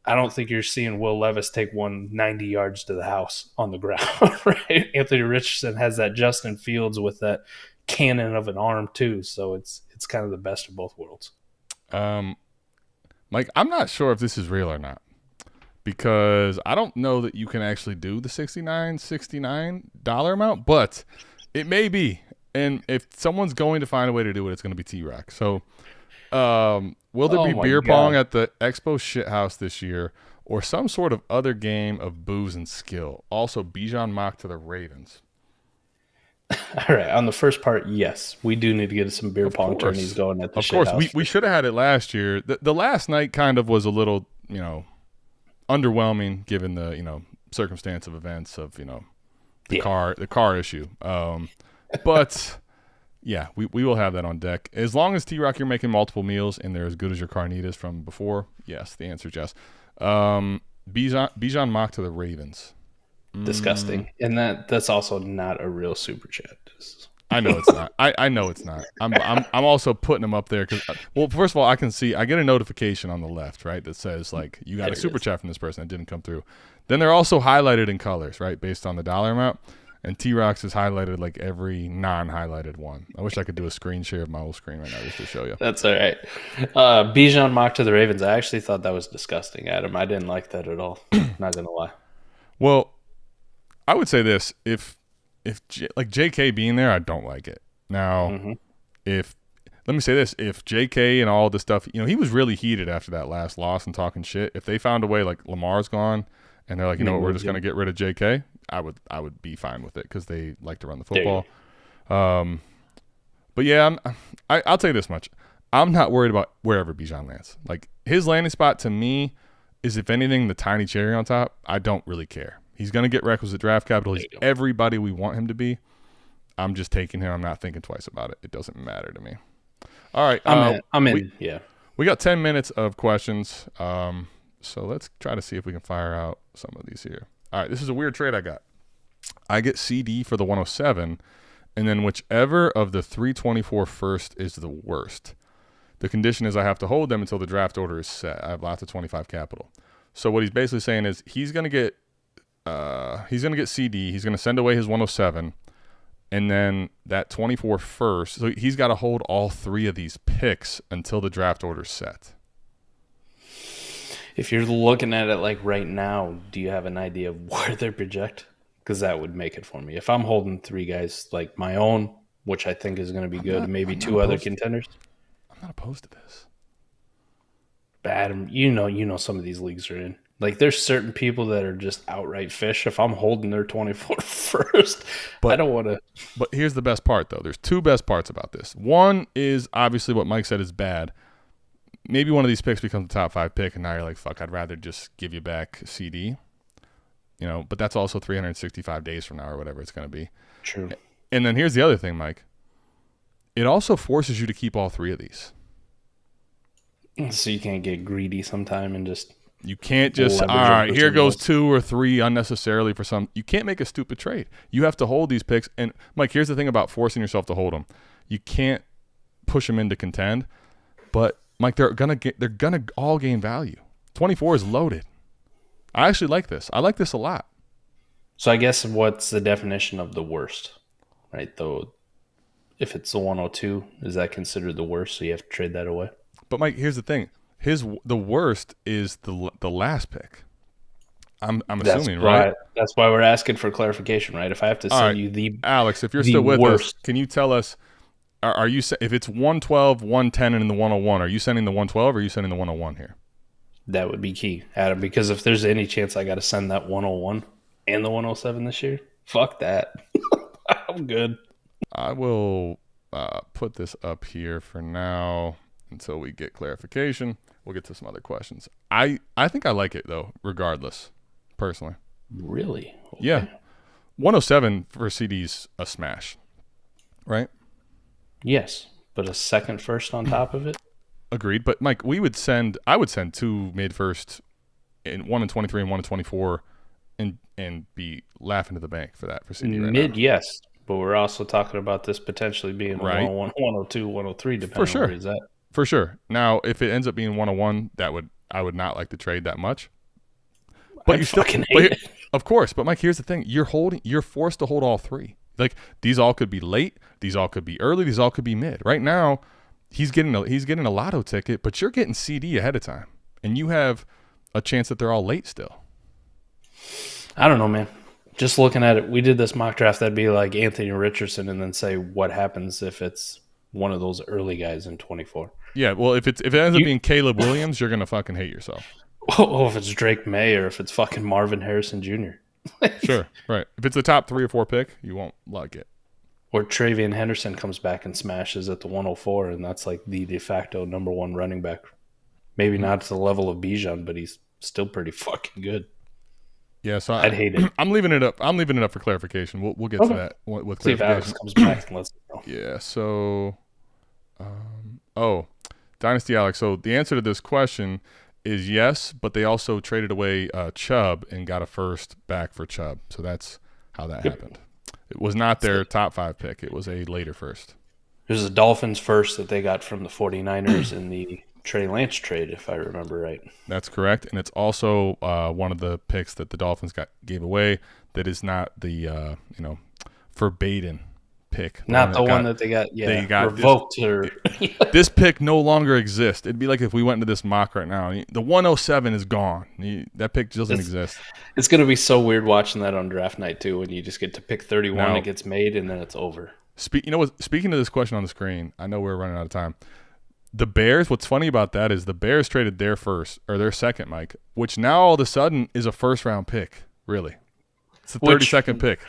I don't think you're seeing Will Levis take 190 yards to the house on the ground, right? Anthony Richardson has that Justin Fields with that cannon of an arm too, so it's kind of the best of both worlds. Mike, I'm not sure if this is real or not because I don't know that you can actually do the $69 amount, but it may be. And if someone's going to find a way to do it, it's going to be T-Rock. So will there be beer pong at the Expo Shithouse this year or some sort of other game of booze and skill? Also, Bijan Mock to the Ravens. All right. On the first part, yes. We do need to get some beer pong tourneys going at the Shithouse. Of course. We should have had it last year. The last night kind of was a little, underwhelming given the, circumstance of events of, the car issue. But yeah, we will have that on deck. As long as T-Rock, you're making multiple meals and they're as good as your carnitas from before, yes, the answer is yes. Bijan Mock to the Ravens. Disgusting. And that's also not a real super chat. I know it's not. I know it's not. I'm also putting them up there because, first of all, I get a notification on the left, right, that says like you got a super chat from this person that didn't come through. Then they're also highlighted in colors, right, based on the dollar amount. And T-Rock's is highlighted like every non-highlighted one. I wish I could do a screen share of my whole screen right now just to show you. That's all right. Bijan Mock to the Ravens. I actually thought that was disgusting, Adam. I didn't like that at all. Not going to lie. Well, I would say this. If JK being there, I don't like it. Now, let me say this. If JK and all this stuff, he was really heated after that last loss and talking shit. If they found a way, like Lamar's gone, and they're like, we're just going to get rid of JK, I would be fine with it because they like to run the football. But yeah, I'll tell you this much. I'm not worried about wherever Bijan lands. Like his landing spot to me is, if anything, the tiny cherry on top. I don't really care. He's going to get requisite draft capital. He's everybody we want him to be. I'm just taking him. I'm not thinking twice about it. It doesn't matter to me. All right. I'm in. We got 10 minutes of questions. So let's try to see if we can fire out some of these here. All right. This is a weird trade I got. I get CD for the 107, and then whichever of the 324 first is the worst. The condition is I have to hold them until the draft order is set. I have lots of 25 capital. So what he's basically saying is he's going to get CD. He's going to send away his 107, and then that 24 first. So he's got to hold all three of these picks until the draft order's set. If you're looking at it like right now, do you have an idea of where they project? Because that would make it for me. If I'm holding three guys like my own, which I think is going to be good, and maybe two other contenders. I'm not opposed to this. bad. You know, some of these leagues are in. Like, there's certain people that are just outright fish. If I'm holding their 24 first, I don't want to. But here's the best part, though. There's two best parts about this. One is obviously what Mike said is bad. Maybe one of these picks becomes a top 5 pick, and now you're like, fuck, I'd rather just give you back CD. But that's also 365 days from now or whatever it's going to be. True. And then here's the other thing, Mike. It also forces you to keep all 3 of these. So you can't get greedy sometime and just... You can't just, all right, here goes 2 or 3 unnecessarily for some. You can't make a stupid trade. You have to hold these picks. And, Mike, here's the thing about forcing yourself to hold them. You can't push them into contend. But, Mike, they're gonna all gain value. 24 is loaded. I actually like this. I like this a lot. So I guess what's the definition of the worst, right? Though, if it's the 102, is that considered the worst? So you have to trade that away. But Mike, here's the thing. The worst is the last pick. I'm assuming, right? That's why we're asking for clarification, right? If I have to send you the Alex, if you're still with us, can you tell us? Are you if it's 112, 110, and in the 101? Are you sending the 112 or are you sending the 101 here? That would be key, Adam, because if there's any chance I got to send that 101 and the 107 this year, fuck that. I'm good. I will put this up here for now until we get clarification. We'll get to some other questions. I think I like it, though, regardless, personally. Really? Okay. Yeah. 107 for CD's a smash, right? Yes, but a second first on top of it? Agreed. But, Mike, I would send 2 mid-first, and 1 in 23 and 1 in 24, and be laughing to the bank for that for CD right Mid, now. yes. But we're also talking about this potentially being right. 101, 102, 103, depending for sure. on where he's at. For sure. Now, if it ends up being 101, I would not like to trade that much. But you still fucking hate it. Of course. But Mike, here's the thing: you're forced to hold all 3. Like, these all could be late, these all could be early, these all could be mid. Right now, he's getting a lotto ticket, but you're getting CD ahead of time, and you have a chance that they're all late still. I don't know, man. Just looking at it, we did this mock draft that'd be like Anthony Richardson, and then say what happens if it's one of those early guys in 24. Yeah, well, if it ends up being Caleb Williams, you're gonna fucking hate yourself. Oh, if it's Drake May or if it's fucking Marvin Harrison Jr. Sure, right. If it's a top 3 or 4 pick, you won't like it. Or Travian Henderson comes back and smashes at the 104, and that's like the de facto number 1 running back. Maybe not to the level of Bijan, but he's still pretty fucking good. Yeah, so I'd hate it. I'm leaving it up. I'm leaving it up for clarification. We'll get to that with see if Alex comes back and lets us know. Yeah. So, Dynasty Alex. So the answer to this question is yes, but they also traded away Chubb and got a first back for Chubb. So that's how that happened. It was not their top 5 pick. It was a later first. There's a Dolphins first that they got from the 49ers in the Trey Lance trade, if I remember right. That's correct. And it's also one of the picks that the Dolphins gave away that is not the, forbidden pick. Not the one that they got revoked. This pick no longer exists. It'd be like if we went into this mock right now. The 107 is gone. That pick doesn't exist. It's going to be so weird watching that on draft night, too, when you just get to pick 31, it gets made, and then it's over. Speaking of this question on the screen, I know we're running out of time. The Bears, what's funny about that is the Bears traded their second, Mike, which now all of a sudden is a first-round pick, really. It's the 32nd pick.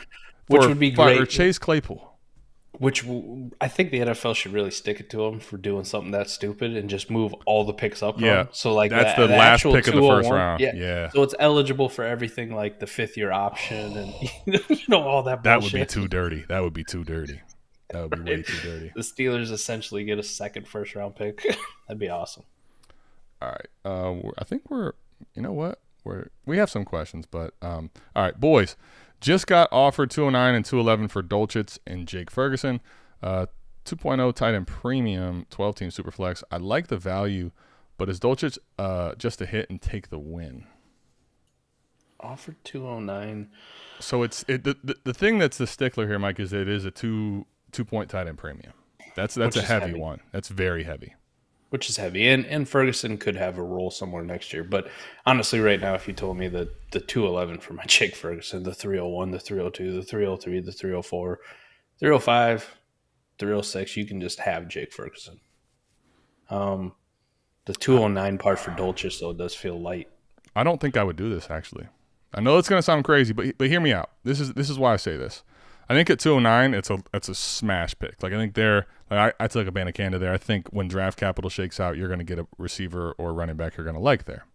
Which would be great. For Chase Claypool. Which I think the NFL should really stick it to them for doing something that stupid and just move all the picks up. Yeah. So like that's the last pick of the first round. Yeah. So it's eligible for everything like the 5th-year option and all that bullshit. That would be too dirty. That would be way too dirty. The Steelers essentially get a second first-round pick. That'd be awesome. All right. I think we have some questions, but all right, boys. Just got offered 209 and 211 for Dolchitz and Jake Ferguson. 2.0 tight end premium, 12-team Superflex. I like the value, but is Dolchitz just a hit and take the win? Offered 209. So the thing that's the stickler here, Mike, is it is a two-point tight end premium. That's a heavy one. That's very heavy. Which is heavy. And Ferguson could have a role somewhere next year. But honestly, right now, if you told me that the 211 for my Jake Ferguson, the 301, the 302, the 303, the 304, 305, 306, you can just have Jake Ferguson. The 209 part for Dolce, so it does feel light. I don't think I would do this, actually. I know it's going to sound crazy, but hear me out. This is why I say this. I think at 209, it's a smash pick. Like, I think I took a Banacanda there. I think when draft capital shakes out, you're going to get a receiver or running back you're going to like there.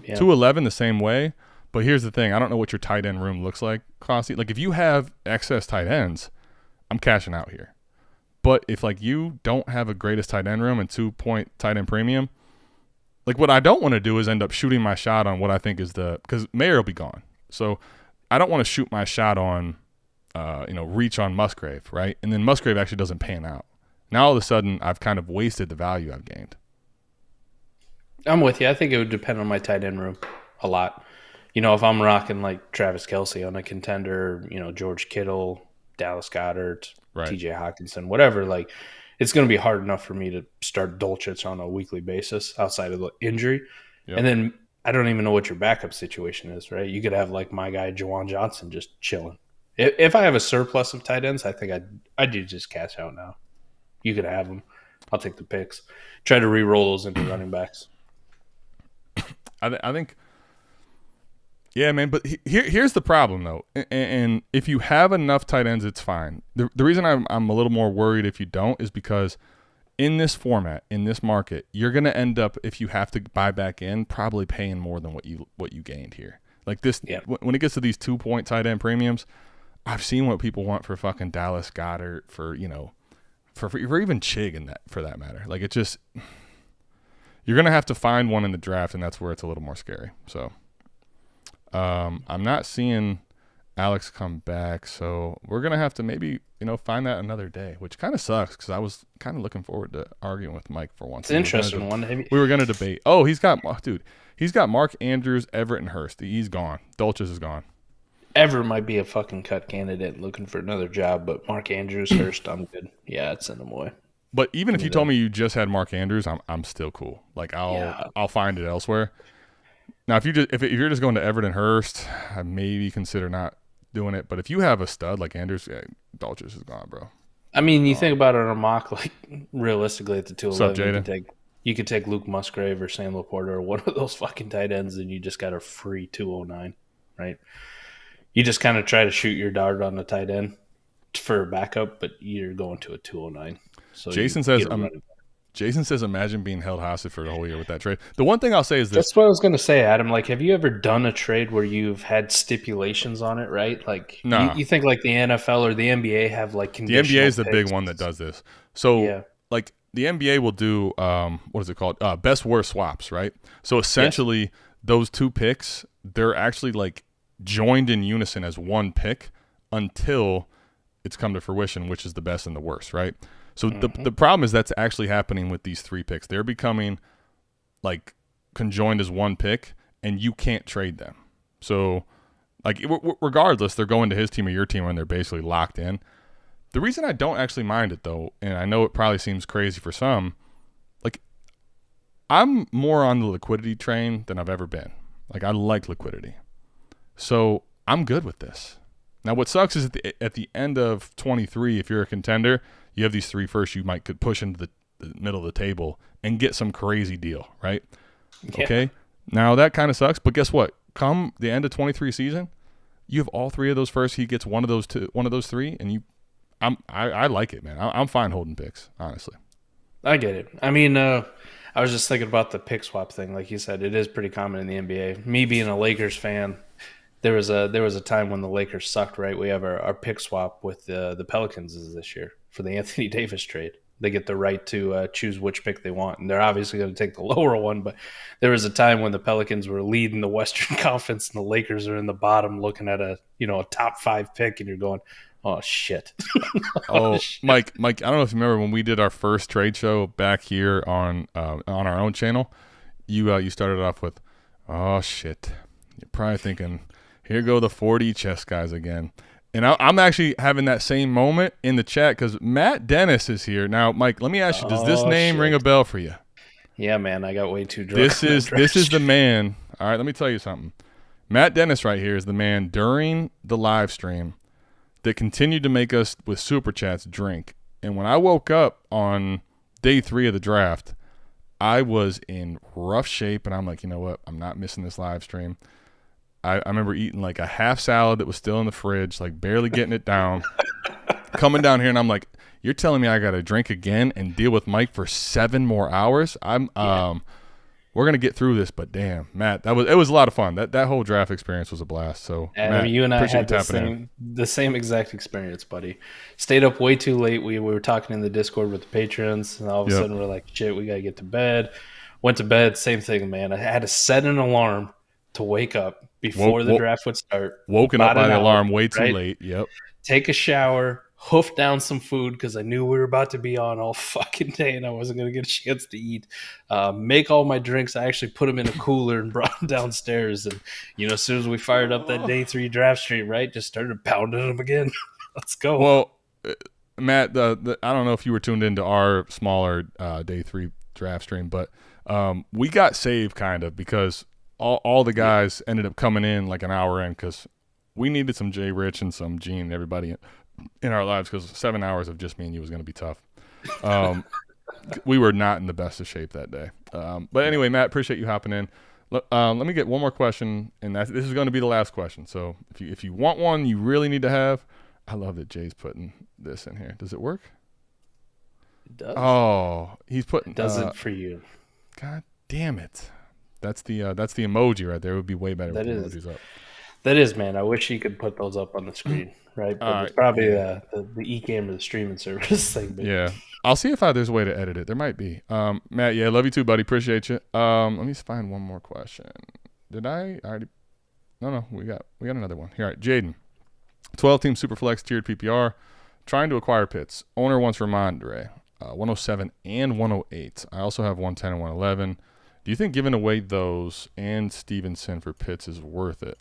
Yeah. 211, the same way. But here's the thing. I don't know what your tight end room looks like, Cossie. Like, if you have excess tight ends, I'm cashing out here. But if, like, you don't have a greatest tight end room and 2-point tight end premium, like, what I don't want to do is end up shooting my shot on what I think is because Mayer will be gone. So I don't want to shoot my shot on, reach on Musgrave, right? And then Musgrave actually doesn't pan out. Now all of a sudden I've kind of wasted the value I've gained. I'm with you. I think it would depend on my tight end room a lot. If I'm rocking like Travis Kelce on a contender, George Kittle, Dallas Goedert, right, TJ Hawkinson, whatever, like it's going to be hard enough for me to start Dolchich on a weekly basis outside of the injury. Yep. And then I don't even know what your backup situation is, right? You could have like my guy, Juwan Johnson, just chilling. If I have a surplus of tight ends, I think I'd do just cash out now. You could have them. I'll take the picks. Try to re-roll those into running backs. I think, yeah, man. But here's the problem, though. And if you have enough tight ends, it's fine. The reason I'm a little more worried if you don't is because in this format, in this market, you're going to end up, if you have to buy back in, probably paying more than what you gained here. Like this, yeah. When it gets to these 2-point tight end premiums, I've seen what people want for fucking Dallas Goedert, for even Chig in that, for that matter. Like, it just, you're going to have to find one in the draft, and that's where it's a little more scary. So I'm not seeing Alex come back, so we're going to have to maybe, find that another day, which kind of sucks because I was kind of looking forward to arguing with Mike for once. It's an interesting one. We were going to debate. Oh, he's got Mark Andrews, Everett, and Hurst. He's gone. Dolchich is gone. Everett might be a fucking cut candidate looking for another job, but Mark Andrews, Hurst, I'm good. Yeah, I'd send him away. But even if you told me you just had Mark Andrews, I'm still cool. Like, I'll find it elsewhere. Now, if you're just going to Everett and Hurst, I maybe consider not doing it. But if you have a stud like Andrews, yeah, Dolchich is gone, bro. I mean, you think about it on a mock, like realistically at the 211, you could take Luke Musgrave or Sam Laporta or one of those fucking tight ends, and you just got a free 209, right? You just kind of try to shoot your dart on the tight end for a backup, but you're going to a 209. So Jason says, imagine being held hostage for the whole year with that trade. The one thing I'll say is this. That's what I was going to say, Adam. Like, have you ever done a trade where you've had stipulations on it, right? Like, no. You think like the NFL or the NBA have like conditional The NBA is the big one that does this. So, like, the NBA will do, what is it called? Best worst swaps, right? So, essentially, those two picks, they're actually like joined in unison as one pick until it's come to fruition, which is the best and the worst, right? So the problem is that's actually happening with these 3 picks. They're becoming like conjoined as one pick, and you can't trade them. So, like, regardless, they're going to his team or your team, and they're basically locked in. The reason I don't actually mind it, though, and I know it probably seems crazy for some, like, I'm more on the liquidity train than I've ever been. Like, I like liquidity. So I'm good with this. Now, what sucks is at the end of 23, if you're a contender, you have these 3 first you could push into the middle of the table and get some crazy deal, right? Yeah. Okay. Now that kind of sucks, but guess what? Come the end of 23 season, you have all 3 of those first. He gets one of those 3, and I like it, man. I'm fine holding picks, honestly. I get it. I mean, I was just thinking about the pick swap thing. Like you said, it is pretty common in the NBA. Me being a Lakers fan, there was a time when the Lakers sucked, right? We have our pick swap with the Pelicans is this year for the Anthony Davis trade. They get the right to choose which pick they want, and they're obviously going to take the lower one. But there was a time when the Pelicans were leading the Western Conference, and the Lakers are in the bottom, looking at a top 5 pick, and you're going, "Oh shit!" Shit. Mike, I don't know if you remember when we did our first trade show back here on our own channel. You started off with, "Oh shit!" You're probably thinking, "Here go the 4D chess guys again." And I'm actually having that same moment in the chat because Matt Dennis is here. Now, Mike, let me ask you, does this name ring a bell for you? Yeah, man, I got way too drunk. This is the man. All right, let me tell you something. Matt Dennis right here is the man during the live stream that continued to make us with Super Chats drink. And when I woke up on day 3 of the draft, I was in rough shape, and I'm like, you know what? I'm not missing this live stream. I remember eating like a half salad that was still in the fridge, like barely getting it down. Coming down here, and I'm like, you're telling me I got to drink again and deal with Mike for 7 more hours? We're gonna get through this, but damn, Matt, it was a lot of fun. That whole draft experience was a blast. So, and Matt, you and I had the same exact experience, buddy. Stayed up way too late. We were talking in the Discord with the patrons, and all of a sudden we're like, shit, we gotta get to bed. Went to bed, same thing, man. I had to set an alarm to wake up before the draft would start. Woken up by the alarm way too late. Yep. Take a shower, hoof down some food because I knew we were about to be on all fucking day and I wasn't going to get a chance to eat. Make all my drinks. I actually put them in a cooler and brought them downstairs. And, as soon as we fired up that day 3 draft stream, right, just started pounding them again. Let's go. Well, Matt, I don't know if you were tuned into our smaller day 3 draft stream, but we got saved kind of because all the guys ended up coming in like an hour in because we needed some Jay Rich and some Gene and everybody in our lives because 7 hours of just me and you was going to be tough. We were not in the best of shape that day. But anyway, Matt, appreciate you hopping in. Let me get one more question, and this is going to be the last question. So if you want one you really need to have, I love that Jay's putting this in here. Does it work? It does. Oh, he's putting. It doesn't for you. God damn it. That's the emoji right there. It would be way better with the emojis up. That is, man. I wish you could put those up on the screen, right? But it's probably the e-camera, the streaming service thing. But. Yeah. I'll see if there's a way to edit it. There might be. Matt, yeah, love you too, buddy. Appreciate you. Let me find one more question. Did I already? No, we got another one. Here, all right, Jaden. 12-team Superflex tiered PPR. Trying to acquire Pitts. Owner wants Ramondre. 107 and 108. I also have 110 and 111. Do you think giving away those and Stevenson for Pitts is worth it?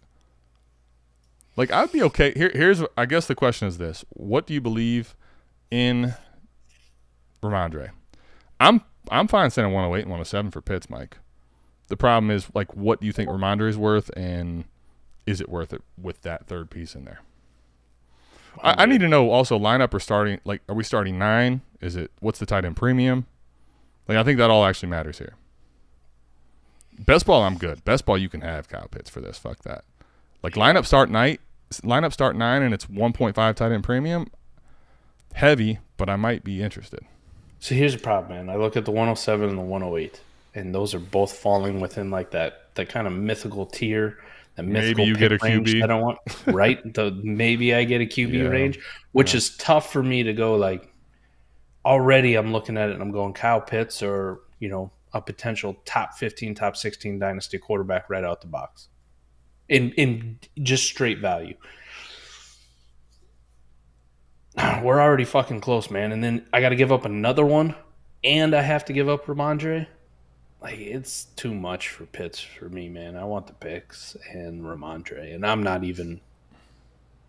Like, I'd be okay. Here's I guess the question is this: what do you believe in Ramondre? I'm fine sending 108 and 107 for Pitts, Mike. The problem is, like, what do you think Ramondre is worth, and is it worth it with that third piece in there? I need to know also lineup or starting. Like, are we starting 9? What's the tight end premium? Like, I think that all actually matters here. Best ball, I'm good. Best ball, you can have Kyle Pitts for this. Fuck that. Like, lineup start 9, and it's 1.5 tight end premium. Heavy, but I might be interested. So here's the problem, man. I look at the 107 and the 108, and those are both falling within like that kind of mythical tier. That mythical maybe you get a QB. I don't want right. Maybe I get a QB range, which is tough for me to go like. Already, I'm looking at it and I'm going Kyle Pitts or a potential top 15, top 16 dynasty quarterback right out the box. In just straight value. We're already fucking close, man. And then I got to give up another one, and I have to give up Ramondre. Like, it's too much for Pitts for me, man. I want the picks and Ramondre, and I'm not even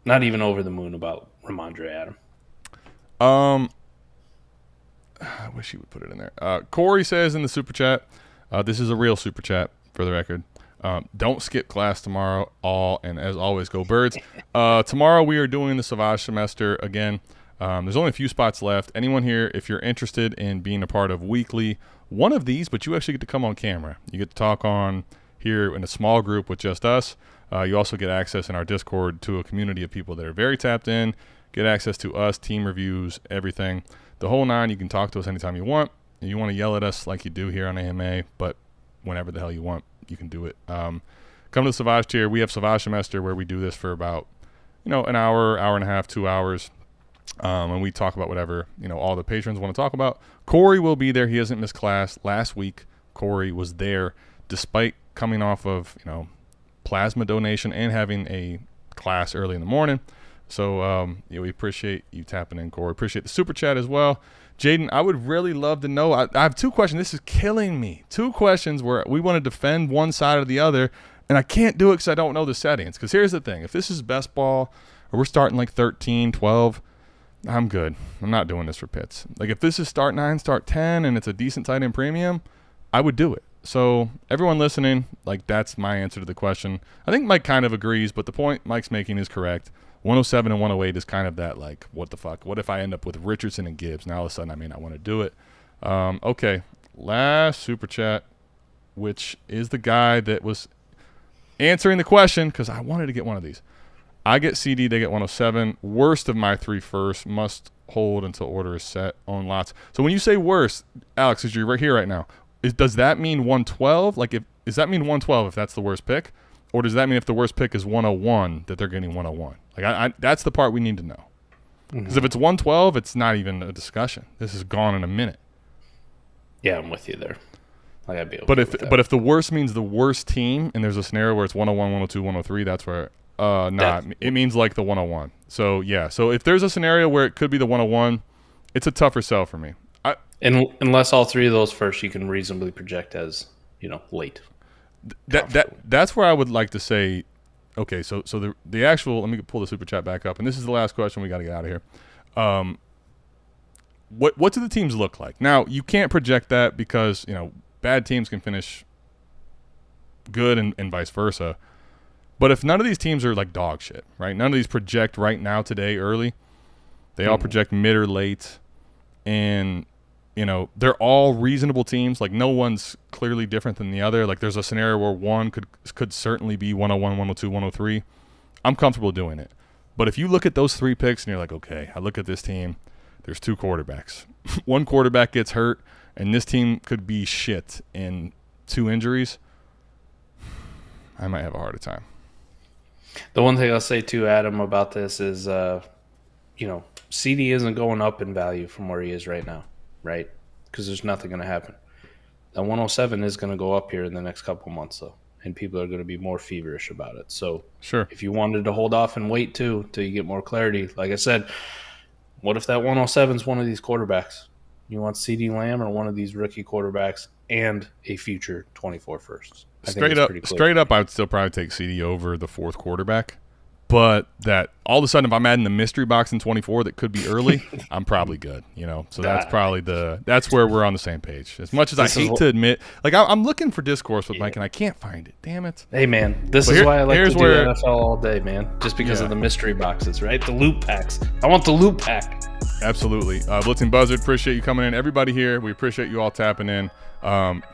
over the moon about Ramondre, Adam. I wish he would put it in there. Corey says in the super chat, this is a real super chat for the record. Don't skip class tomorrow. And as always, go Birds. Tomorrow we are doing the Savage semester again. There's only a few spots left. Anyone here, if you're interested in being a part of weekly one of these, but you actually get to come on camera. You get to talk on here in a small group with just us. You also get access in our Discord to a community of people that are very tapped in. Get access to us, team reviews, everything. The whole 9. You can talk to us anytime you want. If you want to yell at us like you do here on AMA, but whenever the hell you want, you can do it. Come to the Savage tier. We have Savage semester where we do this for about, an hour, hour and a half, 2 hours. And we talk about whatever, all the patrons want to talk about. Corey will be there. He hasn't missed class. Last week, Corey was there despite coming off of, plasma donation and having a class early in the morning. So we appreciate you tapping in, Corey. Appreciate the super chat as well. Jaden, I would really love to know. I have 2 questions. This is killing me. 2 questions where we want to defend one side or the other, and I can't do it because I don't know the settings. Because here's the thing. If this is best ball or we're starting like 13, 12, I'm good. I'm not doing this for Pitts. Like, if this is start 9, start 10, and it's a decent tight end premium, I would do it. So everyone listening, like, that's my answer to the question. I think Mike kind of agrees, but the point Mike's making is correct. 107 and 108 is kind of that, like, what the fuck? What if I end up with Richardson and Gibbs? Now all of a sudden I may not want to do it. Okay, last super chat, which is the guy that was answering the question because I wanted to get one of these. I get CD, they get 107. Worst of my 3 first. Must hold until order is set. Own lots. So when you say worst, Alex, because you're right here right now, does that mean 112? Does that mean 112 if that's the worst pick? Or does that mean if the worst pick is 101 that they're getting 101? That's the part we need to know. Because if it's 112, it's not even a discussion. This is gone in a minute. Yeah, I'm with you there. I gotta be okay But if the worst means the worst team, and there's a scenario where it's 101, 102, 103, that's where it means like the 101. So yeah. So if there's a scenario where it could be the 101, it's a tougher sell for me. Unless all 3 of those first you can reasonably project as, late. That's where I would like to say, okay, so the actual, let me pull the super chat back up, and this is the last question. We got to get out of here. What do the teams look like? Now, you can't project that because, bad teams can finish good and vice versa. But if none of these teams are like dog shit, right? None of these project right now, today, early. They all project mid or late. And, they're all reasonable teams. Like, no one's clearly different than the other. Like, there's a scenario where one could certainly be 101, 102, 103. I'm comfortable doing it. But if you look at those 3 picks and you're like, okay, I look at this team, there's 2 quarterbacks. One quarterback gets hurt, and this team could be shit in 2 injuries. I might have a harder time. The one thing I'll say too, Adam, about this is, CD isn't going up in value from where he is right now, right? Because there's nothing going to happen. That 107 is going to go up here in the next couple months, though, and people are going to be more feverish about it. So sure, if you wanted to hold off and wait too till you get more clarity, like I said, what if that 107 is one of these quarterbacks? You want CD Lamb or one of these rookie quarterbacks and a future 24 firsts? Straight up, I would still probably take CD over the 4th quarterback. But that all of a sudden, if I'm adding the mystery box in 24 that could be early, I'm probably good. So that's probably that's where we're on the same page. As much as I hate to admit, like I'm looking for discourse with Mike and I can't find it. Damn it. Hey man, this is why I like to do NFL all day, man. Just because of the mystery boxes, right? The loot packs. I want the loot pack. Absolutely. Blitzing Buzzard, appreciate you coming in. Everybody here, we appreciate you all tapping in.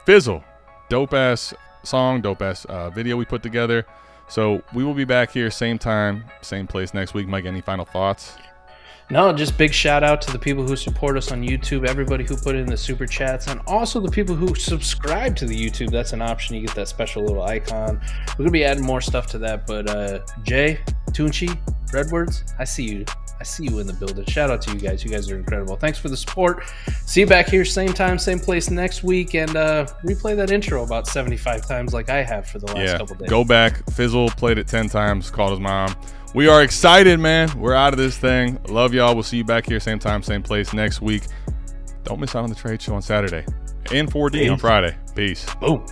Fizzle, dope ass song, dope ass video we put together. So we will be back here same time, same place next week. Mike, any final thoughts? No, just big shout out to the people who support us on YouTube, everybody who put in the super chats, and also the people who subscribe to the YouTube. That's an option. You get that special little icon. We're going to be adding more stuff to that. But Jay, Tunchi, Redwards, I see you. I see you in the building. Shout out to you guys. You guys are incredible. Thanks for the support. See you back here, same time, same place next week, and replay that intro about 75 times like I have for the last couple days. Go back. Fizzle played it 10 times, called his mom. We are excited, man. We're out of this thing. Love y'all. We'll see you back here, same time, same place next week. Don't miss out on the trade show on Saturday and 4D on Friday. Peace. Boom.